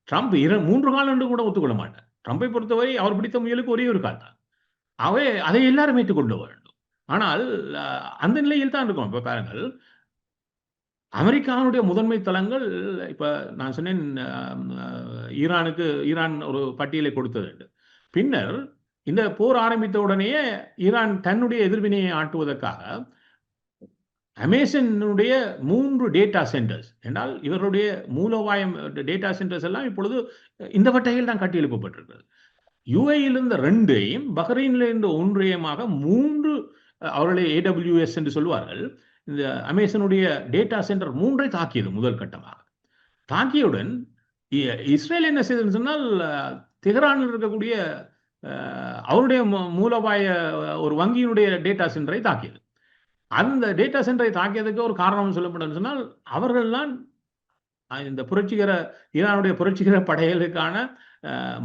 ட்ரம்ப் 3 கால் என்று கூட ஒத்துக்கொள்ள மாட்டார். ட்ரம்பை பொறுத்தவரை அவர் பிடித்த முயலுக்கு ஒரே ஒரு கால் தான். அதை எல்லாரும் ஏற்றுக்கொள்ள வேண்டும். ஆனால் அந்த நிலையில் தான் இருக்கும். இப்ப பாருங்கள், அமெரிக்காவுடைய முதன்மை தளங்கள் இப்ப நான் சொன்னேன், ஈரான் ஒரு பட்டியலை கொடுத்தது. பின்னர் இந்த போர் ஆரம்பித்த உடனேயே ஈரான் தன்னுடைய எதிர்வினையை ஆட்டுவதற்காக அமேசானுடைய 3 டேட்டா சென்டர்ஸ் என்றால் இவர்களுடைய மூலோபாயம் டேட்டா சென்டர்ஸ் எல்லாம் இப்பொழுது இந்த பட்டையில் தான் கட்டி எழுப்பப்பட்டிருக்கிறது. யுஏயிலிருந்து 2ஐயும் பஹ்ரைனிலிருந்து 1ஐயுமாக 3 அவர்களை AWS என்று சொல்வார்கள். இந்த அமேசானுடைய டேட்டா சென்டர் 3ஐ தாக்கியது முதல் கட்டமாக. தாக்கியவுடன் இஸ்ரேல் என்ன செய்ததுன்னு சொன்னால் தெஹ்ரானில் இருக்கக்கூடிய அவருடைய மூலோபாய ஒரு வங்கியினுடைய டேட்டா சென்டரை தாக்கியது. அந்த டேட்டா சென்டரை தாக்கியதுக்கு ஒரு காரணம் சொல்லப்படும் சொன்னால் அவர்கள்தான் இந்த ஈரானுடைய புரட்சிகர படைகளுக்கான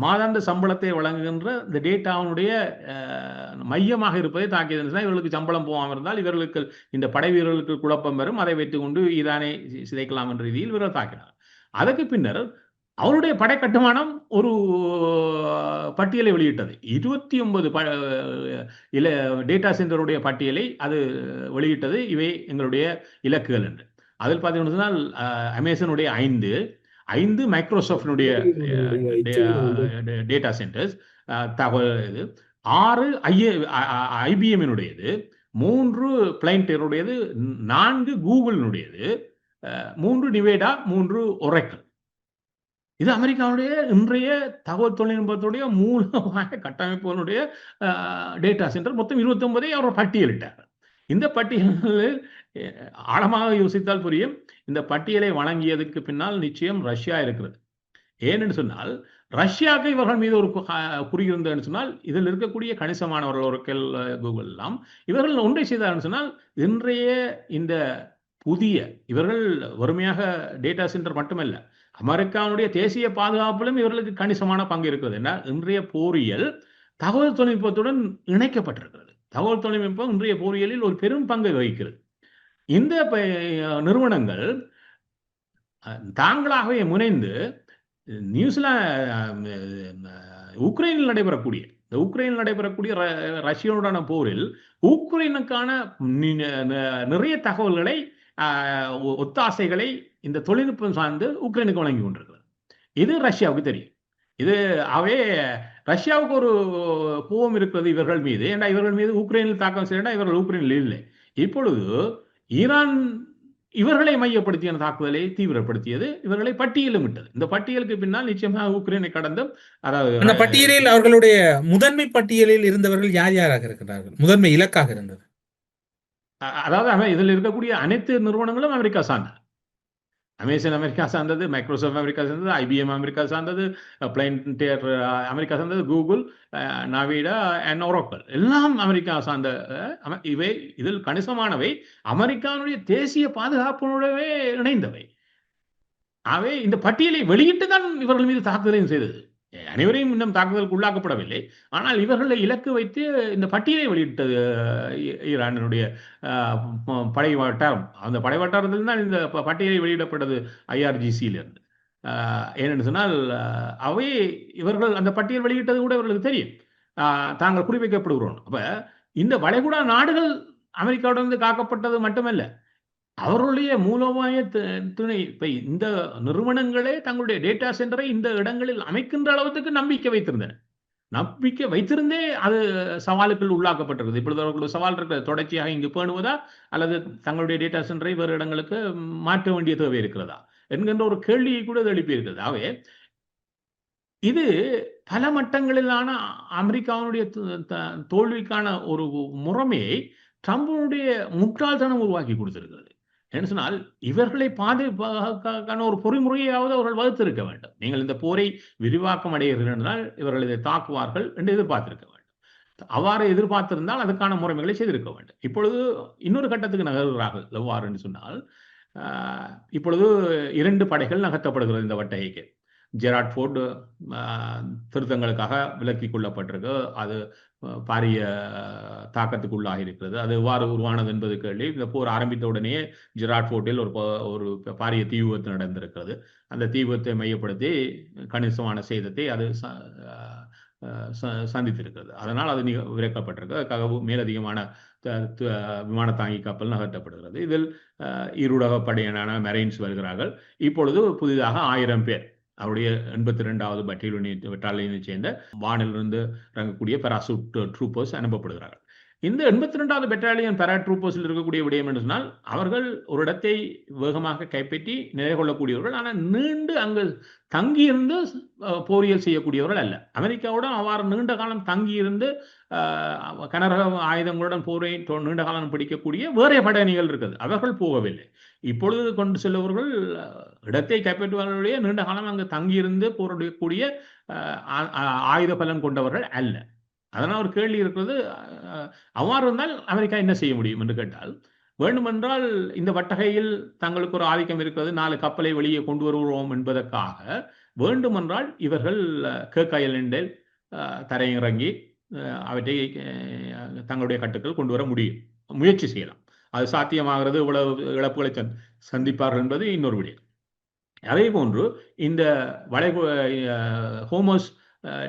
மாதாந்த சம்பளத்தை வழங்குகின்ற இந்த டேட்டாவுடைய மையமாக இருப்பதை தாக்கியது. இவர்களுக்கு சம்பளம் போகாமல் இருந்தால் இவர்களுக்கு இந்த படை வீரர்களுக்கு குழப்பம் வரும், அதை வைத்துக் கொண்டு ஈரானை சிதைக்கலாம் என்ற ரீதியில் இவர்கள் தாக்கினார். அதற்கு பின்னர் அவருடைய படை கட்டுமானம் ஒரு பட்டியலை வெளியிட்டது. 29 டேட்டா சென்டருடைய பட்டியலை அது வெளியிட்டது. இவை எங்களுடைய இலக்குகள் என்று. அதில் பார்த்தீங்கன்னு சொன்னால் அமேசானுடைய 5 மைக்ரோசாஃப்டினுடைய டேட்டா சென்டர்ஸ் தகவல் இது, 6 IBM-இனுடையது, 3 பிளைன்டருடையது, 4 கூகுளினுடையது, 3 நிவேடா, 3 ஒரேக்கிள். இது அமெரிக்காவுடைய இன்றைய தகவல் தொழில்நுட்பத்துடைய மூலமாக கட்டமைப்புகளுடைய டேட்டா சென்டர் மொத்தம் 29ஐ அவர் பட்டியலிட்டார். இந்த பட்டியலில் ஆழமாக யோசித்தால் புரியும், இந்த பட்டியலை வழங்கியதுக்கு பின்னால் நிச்சயம் ரஷ்யா இருக்கிறது. ஏன்னு சொன்னால் ரஷ்யாவுக்கு இவர்கள் மீது ஒரு குறி இருந்ததுன்னு சொன்னால் இதில் இருக்கக்கூடிய கணிசமானவர்கள் ஒரேக்கிள், கூகுள் எல்லாம் இவர்கள் ஒன்றை செய்தார்னு சொன்னால் இன்றைய இந்த புதிய இவர்கள் வறுமையாக டேட்டா சென்டர் மட்டுமல்ல, அமெரிக்காவுடைய தேசிய பாதுகாப்பிலும் இவர்களுக்கு கணிசமான பங்கு இருக்கிறது. என்ன, இன்றைய போரியல் தகவல் தொழில்நுட்பத்துடன் இணைக்கப்பட்டிருக்கிறது. தகவல் தொழில்நுட்பம் இன்றைய போரியலில் ஒரு பெரும் பங்கை வகிக்கிறது. இந்த நிறுவனங்கள் தாங்களாகவே முனைந்து உக்ரைனில் நடைபெறக்கூடிய ரஷ்யாவுடான போரில் உக்ரைனுக்கான நிறைய தகவல்களை ஒத்தாசைகளை இந்த தொழில்நுட்பம் சார்ந்து உக்ரைனுக்கு வழங்கி கொண்டிருக்கிறது. இது ரஷ்யாவுக்கு தெரியும். இது ரஷ்யாவுக்கு ஒரு கோபம் இருக்கிறது இவர்கள் மீது. ஏன்னா இவர்கள் மீது உக்ரைனில் தாக்கம் செய்யணும், இவர்கள் உக்ரைனில் இல்லை. இப்பொழுது ஈரான் இவர்களை மையப்படுத்திய தாக்குதலை தீவிரப்படுத்தியது, இவர்களை பட்டியலும் விட்டது. இந்த பட்டியலுக்கு பின்னால் நிச்சயமாக உக்ரைனை கடந்து, அதாவது அந்த பட்டியலில் அவர்களுடைய முதன்மை பட்டியலில் இருந்தவர்கள் யார் யாராக இருக்கிறார்கள், முதன்மை இலக்காக இருந்தது? அதாவது இதில் இருக்கக்கூடிய அனைத்து நிறுவனங்களும் அமெரிக்கா சார்ந்தது. அமேசான் அமெரிக்கா சார்ந்தது, மைக்ரோசாஃப்ட் அமெரிக்கா சார்ந்தது, IBM அமெரிக்கா சார்ந்தது, பிளைன்டர் அமெரிக்கா சார்ந்தது, கூகுள், நாவிடா அண்ட் ஒரேக்கிள் எல்லாம் அமெரிக்கா சார்ந்த இவை. இதில் கணிசமானவை அமெரிக்காவுடைய தேசிய பாதுகாப்புடவே இணைந்தவை. அவை இந்த பட்டியலை வெளியிட்டு தான் இவர்கள் மீது தாக்குதலையும் செய்தது. அனைவரையும் இன்னும் தாக்குதலுக்கு உள்ளாக்கப்படவில்லை. ஆனால் இவர்களை இலக்கு வைத்து இந்த பட்டியலை வெளியிட்டது ஈரானுடைய படை வட்டாரம். அந்த படை வட்டாரத்தில் தான் இந்த பட்டியலை வெளியிடப்பட்டது IRGC-லிருந்து. ஏனென்று சொன்னால் அவை இவர்கள் அந்த பட்டியல் வெளியிட்டது கூட இவர்களுக்கு தெரியும், தாங்கள் குறிவைக்கப்படுகிறோம். அப்ப இந்த வளைகுடா நாடுகள் அமெரிக்காவிடமிருந்து காக்கப்பட்டது மட்டுமல்ல, அவர்களுடைய மூலோபாய துணை இப்ப இந்த நிறுவனங்களே தங்களுடைய டேட்டா சென்டரை இந்த இடங்களில் அமைக்கின்ற அளவுக்கு நம்பிக்கை வைத்திருந்தே அது சவாலுக்குள் உள்ளாக்கப்பட்டிருக்கிறது. இப்பொழுது அவர்களுடைய சவால் இருக்கிறது, தொடர்ச்சியாக இங்கு பேணுவதா அல்லது தங்களுடைய டேட்டா சென்டரை வேறு இடங்களுக்கு மாற்ற வேண்டிய தேவை இருக்கிறதா என்கின்ற ஒரு கேள்வியை கூட எழுப்பி இருக்கிறது. ஆகவே இது பல மட்டங்களிலான அமெரிக்காவுடைய தோல்விக்கான ஒரு முறைமையை ட்ரம்புடைய முட்டாள்தனம் உருவாக்கி கொடுத்திருக்கிறது. என்ன சொன்னால் இவர்களை பாதுகாக்கான ஒரு பொறிமுறையாவது அவர்கள் வகுத்திருக்க வேண்டும். நீங்கள் இந்த போரை விரிவாக்கம் அடைகிறீர்கள் என்றால் இவர்கள் இதை தாக்குவார்கள் என்று எதிர்பார்த்திருக்க வேண்டும். அவ்வாறு எதிர்பார்த்திருந்தால் அதுக்கான முறைமைகளை செய்திருக்க வேண்டும். இப்பொழுது இன்னொரு கட்டத்துக்கு நகர்கிறார்கள். எவ்வாறு என்று சொன்னால் இப்பொழுது 2 படைகள் நகர்த்தப்படுகிறது இந்த வட்டகைக்கு. ஜெராட் ஃபோர்டு திருத்தங்களுக்காக விலக்கிக் கொள்ளப்பட்டிருக்கு. அது பாரிய தாக்கத்துக்குள்ளாகி இருக்கிறது. அது எவ்வாறு உருவானது என்பது கேள்வி. இந்த போர் ஆரம்பித்த உடனே ஜெராட் ஃபோர்ட்டில் ஒரு பாரிய தீ விபத்து நடந்திருக்கிறது. அந்த தீ விபத்தை மையப்படுத்தி கணிசமான சேதத்தை அது சந்தித்திருக்கிறது. அதனால் அது விரைக்கப்பட்டிருக்கு. அதுக்காக மேலதிகமான விமான தாங்கி கப்பல் நகர்த்தப்படுகிறது. இதில் ஈருலக படையினரான மெரைன்ஸ் வருகிறார்கள். இப்பொழுது புதிதாக 1000 பேர் அவருடைய 82வது பட்டாலியனை சேர்ந்த வானிலிருந்து இறங்கக்கூடிய பேராசூட் ட்ரூப்பர்ஸ் அனுப்பப்படுகிறார்கள். இந்த 82வது பெட்டாலியன் பாராட்ரூப்பர்ஸில் இருக்கக்கூடிய விடயம் என்று சொன்னால் அவர்கள் ஒரு இடத்தை வேகமாக கைப்பற்றி நிலை கொள்ளக்கூடியவர்கள். ஆனால் நீண்டு அங்கு தங்கியிருந்து போரியல் செய்யக்கூடியவர்கள் அல்ல. அமெரிக்காவுடன் அவ்வாறு நீண்ட காலம் தங்கியிருந்து கனரக ஆயுதங்களுடன் போரை நீண்ட காலம் பிடிக்கக்கூடிய வேறே படையணிகள் இருக்குது. அவர்கள் போகவில்லை. இப்பொழுது கொண்டு செல்பவர்கள் இடத்தை கைப்பற்றுவர்களுடைய நீண்ட காலம் அங்கு தங்கியிருந்து போரிடக்கூடிய ஆயுத பலம் கொண்டவர்கள் அல்ல. அதனால் ஒரு கேள்வி இருக்கிறது, அவ்வாறு இருந்தால் அமெரிக்கா என்ன செய்ய முடியும் என்று கேட்டால், வேண்டுமென்றால் இந்த வட்டகையில் தங்களுக்கு ஒரு ஆதிக்கம் இருக்கிறது, 4 கப்பலை வெளியே கொண்டு வருவோம் என்பதற்காக வேண்டுமென்றால் இவர்கள் கேக் ஐலண்டில் தரையிறங்கி அவற்றை தங்களுடைய கட்டுக்கள் கொண்டு வர முடியும், முயற்சி செய்யலாம். அது சாத்தியமாகிறது, இவ்வளவு இழப்புகளை சந்திப்பார்கள் என்பது இன்னொரு விடயம். அதே போன்று இந்த ஹோமஸ்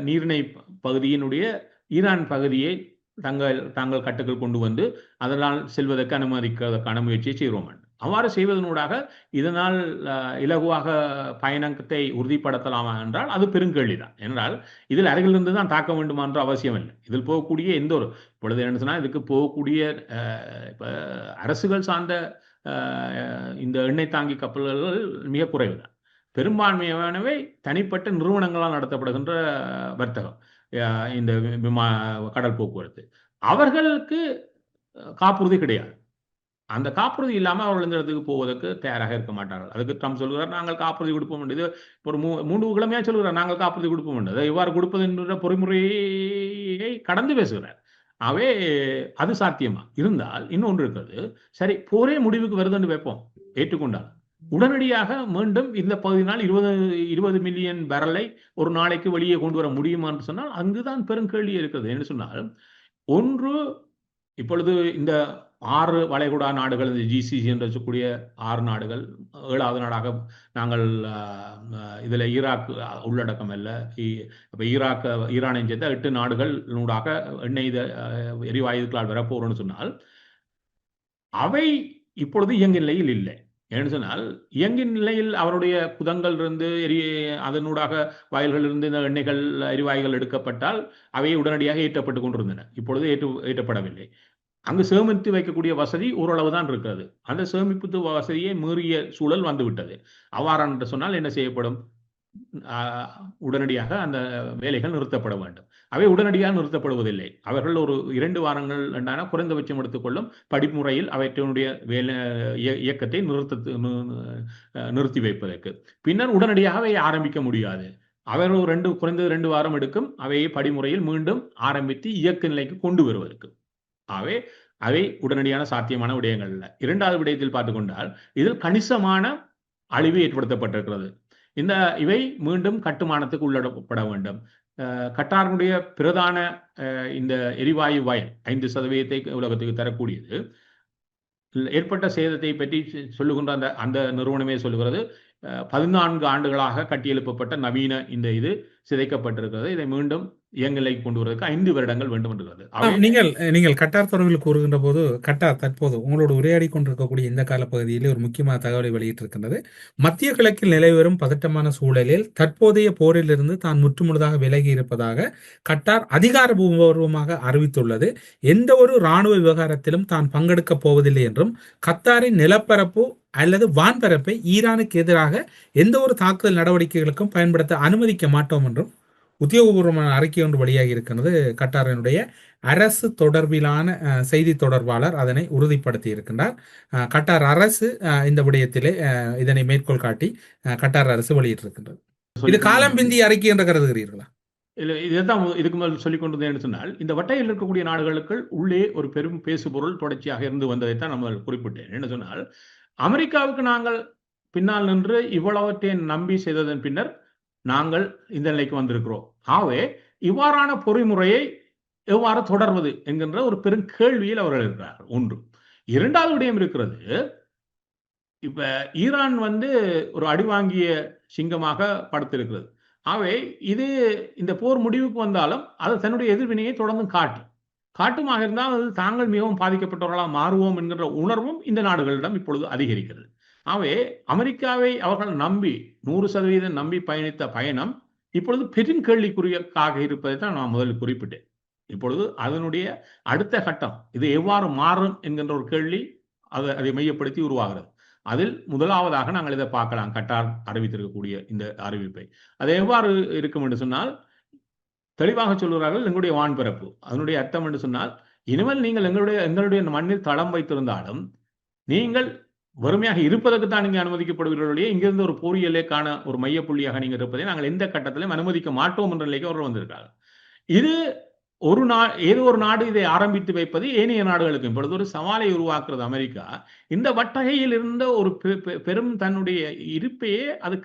நீரிணை பகுதியினுடைய ஈரான் பகுதியை தாங்கள் கட்டுக்கள் கொண்டு வந்து அதனால் செல்வதற்கு அனுமதிக்கிறதுக்கான முயற்சியை செய்கிறோம். அவ்வாறு செய்வதனூடாக இதனால் இலகுவாக பயணத்தை உறுதிப்படுத்தலாமா என்றால் அது பெருங்கேள்விதான். என்றால் இதில் அருகிலிருந்து தான் தாக்க வேண்டுமா என்ற அவசியம் இல்லை. இதில் போகக்கூடிய எந்த ஒரு இப்பொழுது என்ன சொன்னால் இதுக்கு போகக்கூடிய அரசுகள் சார்ந்த இந்த எண்ணெய் தாங்கி கப்பல்கள் மிக குறைவு தான். பெரும்பான்மையானவை தனிப்பட்ட நிறுவனங்களால் நடத்தப்படுகின்ற வர்த்தகம், இந்த கடல் போக்குவரத்து. அவர்களுக்கு காப்புறுதி கிடையாது. அந்த காப்புறுதி இல்லாமல் அவர்கள் இந்த இடத்துக்கு போவதற்கு தயாராக இருக்க மாட்டார்கள். அதுக்கு ட்ரம்ப் சொல்கிறார், நாங்கள் காப்புறுதி கொடுப்போம் என்று. இது ஒரு 3 கிழமையாக சொல்கிறார், நாங்கள் காப்புறுதி கொடுப்போம் என்று. அதை எவ்வாறு கொடுப்பது என்ற பொறிமுறையை கடந்து பேசுகிறார். ஆகவே அது சாத்தியமா இருந்தால் இன்னொன்று இருக்கிறது. சரி, போரே முடிவுக்கு வருதுன்னு வைப்போம், ஏற்றுக்கொண்டால் உடனடியாக மீண்டும் இந்த பகுதியினால் 20 மில்லியன் பேரலை ஒரு நாளைக்கு வெளியே கொண்டு வர முடியுமா என்று சொன்னால் அங்குதான் பெருங்கேள்வி இருக்கிறது. என்று சொன்னால், ஒன்று, இப்பொழுது இந்த 6 வளைகுடா நாடுகள், இந்த GCC என்று சொல்லக்கூடிய 6 நாடுகள், 7வது நாடாக நாங்கள் இதில் ஈராக் உள்ளடக்கம் அல்ல. இப்போ ஈரானை சேர்த்த 8 நாடுகள் நூடாக எண்ணெய் எரிவாயுக்களால் வரப்போறோம்னு சொன்னால் அவை இப்பொழுது இயங்கு நிலையில் இல்லை. ஏன்னு சொன்னால் இயங்கின் நிலையில் அவருடைய குதங்கள் இருந்து அதனூடாக வயல்கள் இருந்து இந்த எண்ணெய்கள் எரிவாயுகள் எடுக்கப்பட்டால் அவை உடனடியாக ஏற்றப்பட்டு கொண்டிருந்தன. இப்பொழுது ஏற்றப்படவில்லை. அங்கு சேமித்து வைக்கக்கூடிய வசதி ஓரளவு தான் இருக்கிறது. அந்த சேமிப்பு வசதியை மீறிய சூழல் வந்துவிட்டது. அவ்வாறு சொன்னால் என்ன செய்யப்படும்? உடனடியாக அந்த வேலைகள் நிறுத்தப்பட வேண்டும். அவை உடனடியாக நிறுத்தப்படுவதில்லை. அவர்கள் ஒரு 2 வாரங்கள் என்றான குறைந்தபட்சம் எடுத்துக்கொள்ளும் படிமுறையில் அவற்றினுடைய இயக்கத்தை நிறுத்தி வைப்பதற்கு. பின்னர் உடனடியாக அவை ஆரம்பிக்க முடியாது. அவர்கள் குறைந்தது 2 வாரம் எடுக்கும் அவையை படிமுறையில் மீண்டும் ஆரம்பித்து இயக்க நிலைக்கு கொண்டு வருவதற்கு. ஆகவே அவை உடனடியான சாத்தியமான விடயங்கள் அல்ல. 2வது விடயத்தில் பார்த்துக்கொண்டால் இதில் கணிசமான அழிவு ஏற்படுத்தப்பட்டிருக்கிறது. இவை மீண்டும் கட்டுமானத்துக்கு உள்ளடப்பட வேண்டும். கட்டாருடைய பிரதான இந்த எரிவாயு வயல் 5% உலகத்துக்கு தரக்கூடியது. ஏற்பட்ட சேதத்தை பற்றி சொல்லுகின்ற அந்த நிறுவனமே சொல்லுகிறது, 14 ஆண்டுகளாக கட்டியெழுப்பப்பட்ட நவீன இந்த இது சிதைக்கப்பட்டிருக்கிறது. இதை மீண்டும் இயங்கலை கொண்டு வருவதற்கு 5 வருடங்கள் வேண்டும் என்றது. நீங்கள் கட்டார் தொடர்பில் கூறுகின்ற போது, கட்டார் தற்போது உங்களோடு உரையாடி கொண்டிருக்கக்கூடிய இந்த காலப்பகுதியிலே ஒரு முக்கியமான தகவலை வெளியிட்டிருக்கின்றது. மத்திய கிழக்கில் நிலைவரும் பதட்டமான சூழலில் தற்போதைய போரிலிருந்து தான் முற்றுமுழுதாக விலகி இருப்பதாக கட்டார் அதிகாரபூர்வமாக அறிவித்துள்ளது. எந்த ஒரு இராணுவ விவகாரத்திலும் தான் பங்கெடுக்கப் போவதில்லை என்றும், கத்தாரின் நிலப்பரப்பு அல்லது வான்பரப்பை ஈரானுக்கு எதிராக எந்த ஒரு தாக்குதல் நடவடிக்கைகளுக்கும் பயன்படுத்த அனுமதிக்க மாட்டோம் என்றும் உத்தியோகபூர்வமான அறிக்கை ஒன்று வெளியாகி இருக்கிறது. கட்டாரினுடைய அரசு தொடர்பிலான செய்தி தொடர்பாளர் அதனை உறுதிப்படுத்தி இருக்கின்றார். கட்டார் அரசு இந்த விடயத்திலே இதனை மேற்கோள் காட்டி கட்டார் அரசு வெளியிட்டிருக்கின்றது. இது காலம் பிந்திய அறிக்கை என்று கருதுகிறீர்களா? இல்லை, இதைத்தான் இதுக்கு மேல் சொல்லிக் கொண்டது சொன்னால், இந்த வட்டையில் இருக்கக்கூடிய நாடுகளுக்கு உள்ளே ஒரு பெரும் பேசுபொருள் தொடர்ச்சியாக இருந்து வந்ததைத்தான் நம்ம குறிப்பிட்டேன். என்ன சொன்னால், அமெரிக்காவுக்கு நாங்கள் பின்னால் நின்று இவ்வளவற்றை நம்பி செய்ததன் பின்னர் நாங்கள் இந்த நிலைக்கு வந்திருக்கிறோம். ஆகவே இவ்வாறான பொறிமுறையை எவ்வாறு தொடர்வது என்கின்ற ஒரு பெரும் கேள்வியில் அவர்கள் இருக்கிறார்கள். ஒன்று. 2வது விடயம் இருக்கிறது. இப்ப ஈரான் ஒரு அடிவாங்கிய சிங்கமாக படுத்திருக்கிறது. ஆகவே இது இந்த போர் முடிவுக்கு வந்தாலும் அது தன்னுடைய எதிர்வினையை தொடர்ந்து காட்டுமாக இருந்தால் அது தாங்கள் மிகவும் பாதிக்கப்பட்டவர்களாக மாறுவோம் என்கின்ற உணர்வும் இந்த நாடுகளிடம் இப்பொழுது அதிகரிக்கிறது. ஆகவே அமெரிக்காவை அவர்கள் நம்பி 100% நம்பி பயணித்த பயணம் இப்பொழுது பெரும் கேள்விக்குறியாக இருப்பதை தான் நான் முதலில் குறிப்பிட்டேன். இப்பொழுது அதனுடைய அடுத்த கட்டம் இது எவ்வாறு மாறும் என்கின்ற ஒரு கேள்வி அதை மையப்படுத்தி உருவாகிறது. அதில் முதலாவதாக நாங்கள் இதை பார்க்கலாம். கட்டார் அறிவித்திருக்கக்கூடிய இந்த அறிவிப்பை அது எவ்வாறு இருக்கும் என்று சொன்னால் தெளிவாக சொல்கிறார்கள், எங்களுடைய வான்பரப்பு. அதனுடைய அர்த்தம் என்று சொன்னால், இனிமேல் நீங்கள் எங்களுடைய மண்ணில் தளம் வைத்திருந்தாலும் நீங்கள் வறுமையாக இருப்பதற்கு தான் நீங்க அனுமதிக்கப்படுவீர்களே, இங்கிருந்து ஒரு போர் எல்லைக்கான ஒரு மையப்புள்ளியாக நீங்கள் இருப்பதை நாங்கள் எந்த கட்டத்திலும் அனுமதிக்க மாட்டோம் என்ற நிலைக்கு அவர்கள் வந்திருக்கிறார்கள். இது ஏதோ ஒரு நாடு இதை ஆரம்பித்து வைப்பது ஏனைய நாடுகளுக்கு இப்பொழுது ஒரு சவாலை உருவாக்குறது. அமெரிக்கா இந்த வட்டகையில் இருந்த ஒரு பெரும் தன்னுடைய இருப்பையே அது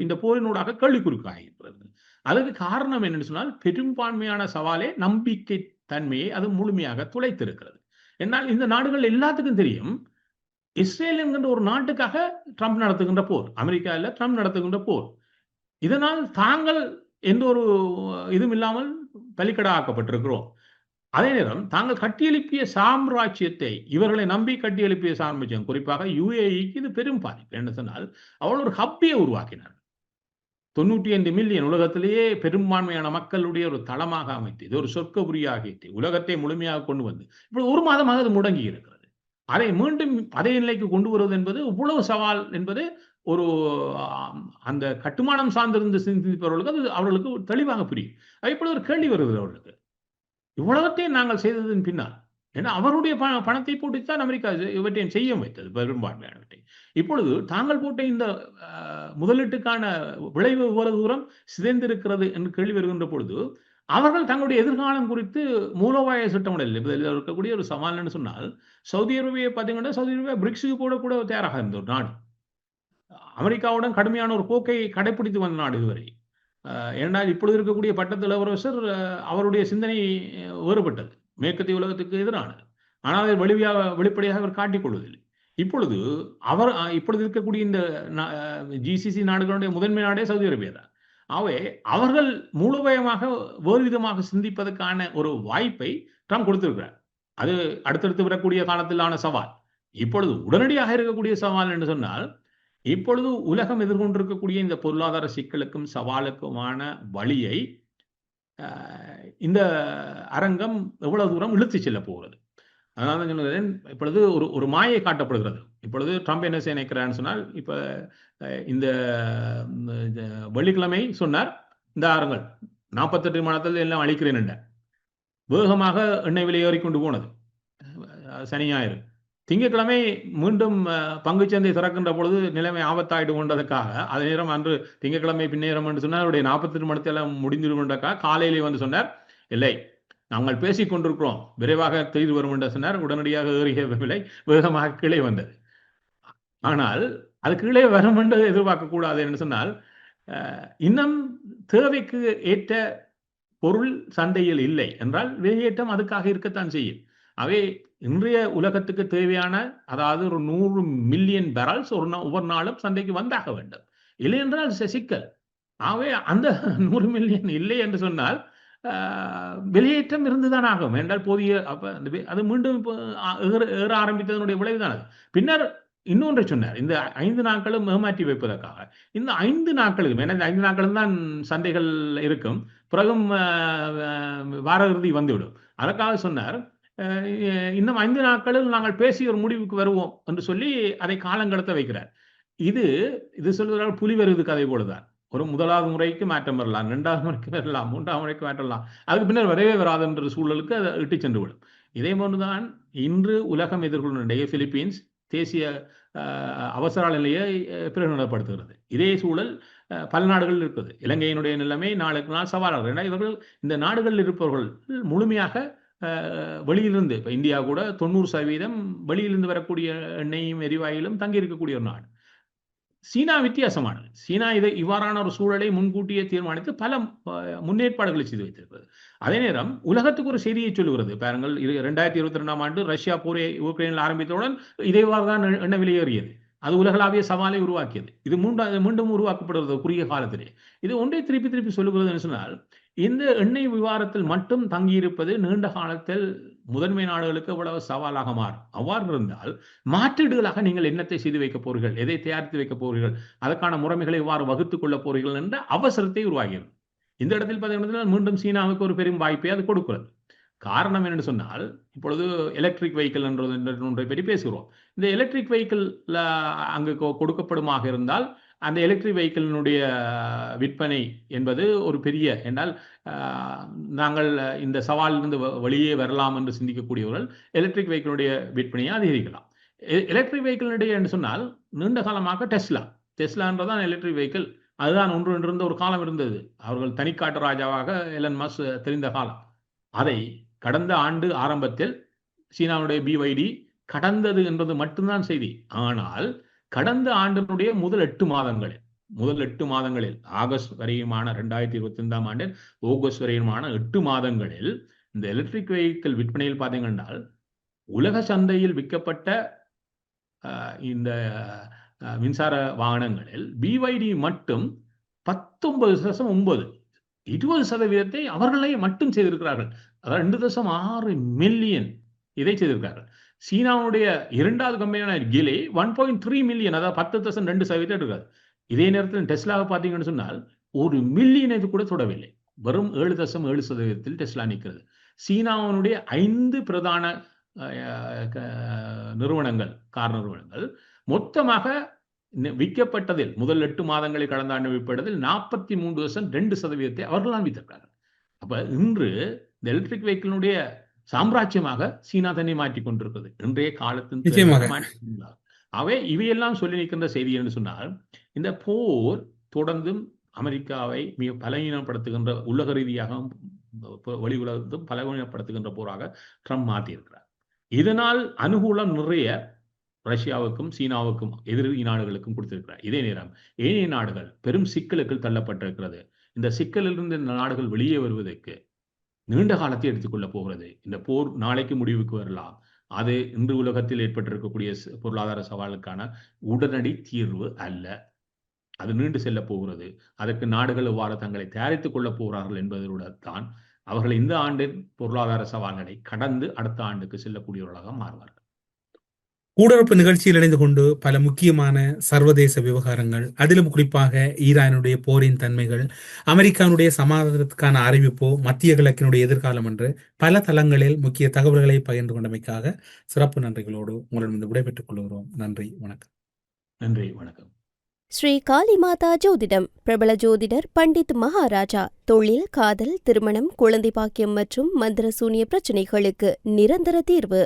இந்த போரினூடாக கேள்விக்குறிக்காகிறது. அதுக்கு காரணம் என்னன்னு சொன்னால், பெரும்பான்மையான சவாலே நம்பிக்கை தன்மையை அது முழுமையாக துளைத்திருக்கிறது. என்னால் இந்த நாடுகள் எல்லாத்துக்கும் தெரியும், இஸ்ரேல் என்கின்ற ஒரு நாட்டுக்காக ட்ரம்ப் நடத்துகின்ற போர், அமெரிக்கா இல்ல ட்ரம்ப் நடத்துகின்ற போர். இதனால் தாங்கள் எந்த ஒரு இதுவும் இல்லாமல் பலிக்கடா ஆக்கப்பட்டிருக்கிறோம். அதே நேரம் தாங்கள் கட்டியெழுப்பிய சாம்ராஜ்யத்தை, இவர்களை நம்பி கட்டியெழுப்பிய சாம்ராஜ்யம், குறிப்பாக யுஏஇக்கு இது பெரும் பாதிப்பு. என்ன சொன்னால், அவள் ஒரு ஹப்பையை உருவாக்கினார். 95 மில்லியன் உலகத்திலேயே பெரும்பான்மையான மக்களுடைய ஒரு தளமாக அமைத்து, இது ஒரு சொர்க்கபுரியாக உலகத்தை முழுமையாக கொண்டு வந்து இப்படி ஒரு மாதமாக அது முடங்கி இருக்கிறது. அதை மீண்டும் அதே நிலைக்கு கொண்டு வருவது என்பது இவ்வளவு சவால் என்பது ஒரு அந்த கட்டுமானம் சார்ந்திருந்து சிந்திப்பவர்களுக்கு அது அவர்களுக்கு தெளிவாக புரியும். இப்படி ஒரு கேள்வி வருகிறது அவர்களுக்கு, இவ்வளவத்தையும் நாங்கள் செய்ததன் பின்னால், ஏன்னா அவருடைய பணத்தை போட்டுத்தான் அமெரிக்கா இவற்றையும் செய்ய வைத்தது பெரும்பான்மையானவற்றை. இப்பொழுது தாங்கள் போட்ட இந்த முதலீட்டுக்கான விளைவு எவ்வளவு தூரம் சிதைந்திருக்கிறது என்று கேள்வி வருகின்ற பொழுது, அவர்கள் தங்களுடைய எதிர்காலம் குறித்து மூலோபாய திட்டமிடல் இதில் இருக்கக்கூடிய ஒரு சவால் சொன்னால், சவுதி அரேபியா பார்த்தீங்கன்னா, சவுதி அரேபியா பிரிக்ஸுக்கு கூட தயாராக இருந்த ஒரு நாடு, அமெரிக்காவுடன் கடுமையான ஒரு போக்கை கடைபிடித்து வந்த நாடு இதுவரை. ஏனென்றால் இப்பொழுது இருக்கக்கூடிய பட்டத்து இளவரசர் அவருடைய சிந்தனை வேறுபட்டது, மேற்கத்திய உலகத்துக்கு எதிரானது. ஆனால் அதை வெளிப்படையாக அவர் காட்டிக்கொள்வதில்லை. இப்பொழுது இருக்கக்கூடிய இந்த ஜிசிசி நாடுகளுடைய முதன்மை நாடே சவுதி அரேபியா தான். ஆகவே அவர்கள் மூலோபாயமாக வேறு விதமாக சிந்திப்பதற்கான ஒரு வாய்ப்பை ட்ரம்ப் கொடுத்திருக்கிறார். அது அடுத்தடுத்து வரக்கூடிய காலத்திலான சவால். இப்பொழுது உடனடியாக இருக்கக்கூடிய சவால் என்று சொன்னால், இப்பொழுது உலகம் எதிர்கொண்டிருக்கக்கூடிய இந்த பொருளாதார சிக்கலுக்கும் சவாலுக்குமான வழியை இந்த அரங்கம் எவ்வளவு தூரம் இழுத்து செல்ல போகிறது. அதனால சொன்னேன், இப்பொழுது ஒரு மாயை காட்டப்படுகிறது. இப்பொழுது ட்ரம்ப் என்ன செய்ய நினைக்கிறான்னு சொன்னால், இப்ப இந்த வெள்ளிக்கிழமை சொன்னார், இந்த ஆறுங்கள் 48 மாதத்தில் எல்லாம் அழிக்கிறேன் என்ற வேகமாக எண்ணெய் விலை ஏறிக்கொண்டு போனது. சனி ஞாயிறு திங்கட்கிழமை மீண்டும் பங்குச்சந்தை திறக்கின்ற பொழுது நிலைமை ஆபத்தாயிடும் கொண்டதற்காக, அதே நேரம் அன்று திங்கட்கிழமை பின்னேறம் என்று சொன்னார், அவருடைய 48 மணத்தெல்லாம் முடிந்துவிடும் என்றக்காக காலையிலே வந்து சொன்னார், இல்லை நாங்கள் பேசிக் கொண்டிருக்கிறோம், விரைவாக தீர்வு வரும் என்று சொன்னார். உடனடியாக ஏறிய விலை வேகமாக கீழே வந்தது. ஆனால் அது கீழே வரும் என்று எதிர்பார்க்க கூடாது என்று சொன்னால், இன்னும் தேவைக்கு ஏற்ற பொருள் சந்தையில் இல்லை என்றால் வெளியேற்றம் அதுக்காக இருக்கத்தான் செய்யும். அவை இன்றைய உலகத்துக்கு தேவையான, அதாவது ஒரு 100 மில்லியன் பேரல்ஸ் ஒவ்வொரு நாளும் சந்தைக்கு வந்தாக வேண்டும். இல்லை என்றால் சிக்கல். ஆகவே அந்த 100 மில்லியன் இல்லை என்று சொன்னால் வெளியேற்றம் இருந்துதான் ஆகும் என்றால் போதிய அது மீண்டும் ஏற ஆரம்பித்ததனுடைய விளைவுதான் அது. பின்னர் இன்னொன்றை சொன்னார், இந்த 5 நாட்களும் ஏமாற்றி வைப்பதற்காக. இந்த 5 நாட்களுக்கும், ஏன்னா இந்த 5 நாட்களும் தான் சந்தைகள் இருக்கும், பிறகும் வார இறுதி வந்துவிடும். அதற்காக சொன்னார், இன்னும் 5 நாட்களில் நாங்கள் பேசி ஒரு முடிவுக்கு வருவோம் என்று சொல்லி அதை காலங்கடத்த வைக்கிறார். இது சொல்வதால் புலி வருவது கதை போலதான். ஒரு முதலாவது முறைக்கு மாற்றம் வரலாம், 2வது முறைக்கு வரலாம், 3வது முறைக்கு மாற்றலாம், அதுக்கு பின்னர் வரவே வராது என்ற சூழலுக்கு அதை இட்டு சென்று விடும். இதே போன்றுதான் இன்று உலகம் எதிர்கொள்ளுடைய பிலிப்பீன்ஸ் தேசிய அவசர நிலையை பிரகடனப்படுத்துகிறது. இதே சூழல் பல நாடுகளில் இருக்குது. இலங்கையினுடைய நிலைமை நாளுக்கு நாள் சவாலாக. ஏன்னா இவர்கள் இந்த நாடுகளில் இருப்பவர்கள் முழுமையாக வெளியிலிருந்து, இப்போ இந்தியா கூட 90% வெளியிலிருந்து வரக்கூடிய எண்ணெயும் எரிவாயிலும் தங்கி இருக்கக்கூடிய ஒரு நாடு. சீனா வித்தியாசமானது. சீனா இவ்வாறான ஒரு சூழலை முன்கூட்டியே தீர்மானித்து பல முன்னேற்பாடுகளை செய்து வைத்திருக்கிறது. அதே நேரம் உலகத்துக்கு ஒரு செய்தியை சொல்லுகிறது. பாருங்கள், 2022ஆம் ஆண்டு ரஷ்யா போரை உக்ரைனில் ஆரம்பித்தவுடன் இதேவாறுதான் எண்ணெய் விலை ஏறியது. அது உலகளாவிய சவாலை உருவாக்கியது. இது மீண்டும் உருவாக்கப்படுகிறது குறுகிய காலத்திலே. இது ஒன்றை திருப்பி சொல்லுகிறது என்று சொன்னால், இந்த எண்ணெய் விவகாரத்தில் மட்டும் தங்கியிருப்பது நீண்ட காலத்தில் முதன்மை நாடுகளுக்கு எவ்வளவு சவாலாக மாறும். அவ்வாறு இருந்தால் மாற்றீடுகளாக நீங்கள் என்னத்தை செய்து வைக்கப் போறீர்கள், எதை தயாரித்து வைக்கப் போறீர்கள், அதற்கான முறைமைகளை எவ்வாறு வகுத்துக் கொள்ளப் போறீர்கள் என்ற அவசரத்தை உருவாகிறது. இந்த இடத்தில் பார்த்தீங்கன்னா மீண்டும் சீனாவுக்கு ஒரு பெரும் வாய்ப்பை அது கொடுக்கிறது. காரணம் என்னென்னு சொன்னால், இப்பொழுது எலக்ட்ரிக் வெஹிக்கிள் என்ற ஒன்றை பற்றி பேசுகிறோம். இந்த எலக்ட்ரிக் வெஹிக்கிள்ல அங்கு கொடுக்கப்படுமாக இருந்தால், அந்த எலக்ட்ரிக் வெஹிக்கிளினுடைய விற்பனை என்பது ஒரு பெரிய என்றால் நாங்கள் இந்த சவாலிலிருந்து வெளியே வரலாம் என்று சிந்திக்கக்கூடியவர்கள் எலக்ட்ரிக் வெஹிக்கிளுடைய விற்பனையை அதிகரிக்கலாம். எலக்ட்ரிக் வெஹிக்கிளுடைய என்று சொன்னால் நீண்ட காலமாக டெஸ்லான்றதான் எலக்ட்ரிக் வெஹிக்கிள். அதுதான் ஒன்று இருந்த ஒரு காலம் இருந்தது. அவர்கள் தனிக்காட்டு ராஜாவாக எலன் மஸ்க் தெரிந்த காலம். அதை கடந்த ஆண்டு ஆரம்பத்தில் சீனாவுடைய BYD கடந்தது என்பது மட்டும்தான் செய்தி. ஆனால் கடந்த ஆண்டினுடைய முதல் 8 மாதங்களில் ஆகஸ்ட் வரையுமான 2025 ஆண்டில் ஆகஸ்ட் வரையுமான 8 மாதங்களில் இந்த எலக்ட்ரிக் வெஹிக்கிள் விற்பனையில் பார்த்தீங்கன்னா உலக சந்தையில் விற்கப்பட்ட இந்த மின்சார வாகனங்களில் BYD மட்டும் 19.9 20% அவர்களே மட்டும் செய்திருக்கிறார்கள். அதாவது 2.6 மில்லியன் இதை செய்திருக்கிறார்கள். சீனாவுடைய இரண்டாவது கம்பெனியான கிலே 1.3 மில்லியன், அதாவது 10.2% இருக்காது. இதே நேரத்தில் டெஸ்லாவை பார்த்தீங்கன்னு சொன்னால் 1 மில்லியன் இது கூட தொடவில்லை. வெறும் 7.7% டெஸ்லா நிற்கிறது. சீனாவினுடைய 5 பிரதான நிறுவனங்கள், கார் நிறுவனங்கள் மொத்தமாக விற்கப்பட்டதில் முதல் 8 மாதங்களில் கடந்த ஆண்டு விற்பட்டதில் 43.2% அவர்களால் வித்திருக்கிறார்கள். அப்ப இன்று இந்த எலக்ட்ரிக் வெஹிக்கிளுடைய சாம்ராஜ்யமாக சீனா தன்னை மாற்றிக் கொண்டிருக்கிறது. இன்றைய காலத்தின் இவையெல்லாம் சொல்லி நிற்கின்ற செய்தி என்று சொன்னால், இந்த போர் தொடர்ந்தும் அமெரிக்காவை மிக பலவீனப்படுத்துகின்ற, உலக ரீதியாக வெளி உலகத்தும் பலவீனப்படுத்துகின்ற போராக ட்ரம்ப் மாற்றியிருக்கிறார். இதனால் அனுகூலம் நிறைய ரஷ்யாவுக்கும் சீனாவுக்கும் எதிரி நாடுகளுக்கும் கொடுத்திருக்கிறார். இதே நேரம் ஏனைய நாடுகள் பெரும் சிக்கலுக்கு தள்ளப்பட்டிருக்கிறது. இந்த சிக்கலிலிருந்து இந்த நாடுகள் வெளியே வருவதற்கு நீண்ட காலத்தை எடுத்துக்கொள்ள போகிறது. இந்த போர் நாளைக்கு முடிவுக்கு வரலாம். அது இன்று உலகத்தில் ஏற்பட்டிருக்கக்கூடிய பொருளாதார சவாலுக்கான உடனடி தீர்வு அல்ல. அது நீண்டு செல்ல போகிறது. அதற்கு நாடுகள் எவ்வாறு தங்களை தயாரித்துக் கொள்ளப் போகிறார்கள் என்பதோடு தான் அவர்கள் இந்த ஆண்டின் பொருளாதார சவால்களை கடந்து அடுத்த ஆண்டுக்கு செல்லக்கூடியவர்களாக மாறுவார்கள். கூடரப்பு நிகழ்ச்சியில் இணைந்து கொண்டு பல முக்கியமான சர்வதேச விவகாரங்கள், அதிலும் குறிப்பாக ஈரானுடைய போரின் தன்மைகள், அமெரிக்காவுடைய சமாதானத்துக்கான அறிவிப்போ, மத்திய கிழக்கினுடைய எதிர்காலம் என்று பல தளங்களில் முக்கிய தகவல்களை பகிர்ந்து கொண்டமைக்காக சிறப்பு நன்றிகளோடு உங்களிடம் விடைபெற்றுக் கொள்கிறோம். நன்றி, வணக்கம். நன்றி, வணக்கம். ஸ்ரீ காளிமாதா ஜோதிடம். பிரபல ஜோதிடர் பண்டித் மகாராஜா. தொழில், காதல், திருமணம், குழந்தை பாக்கியம் மற்றும் மந்திர சூனிய பிரச்சனைகளுக்கு நிரந்தர தீர்வு.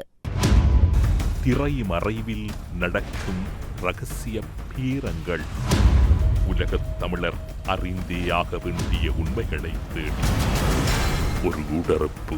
திரைமறைவில் நடக்கும் ரகசிய பீரங்கள். உலகத் தமிழர் அறிந்தேயாக வேண்டிய உண்மைகளை தேடி ஒரு உடறுப்பு.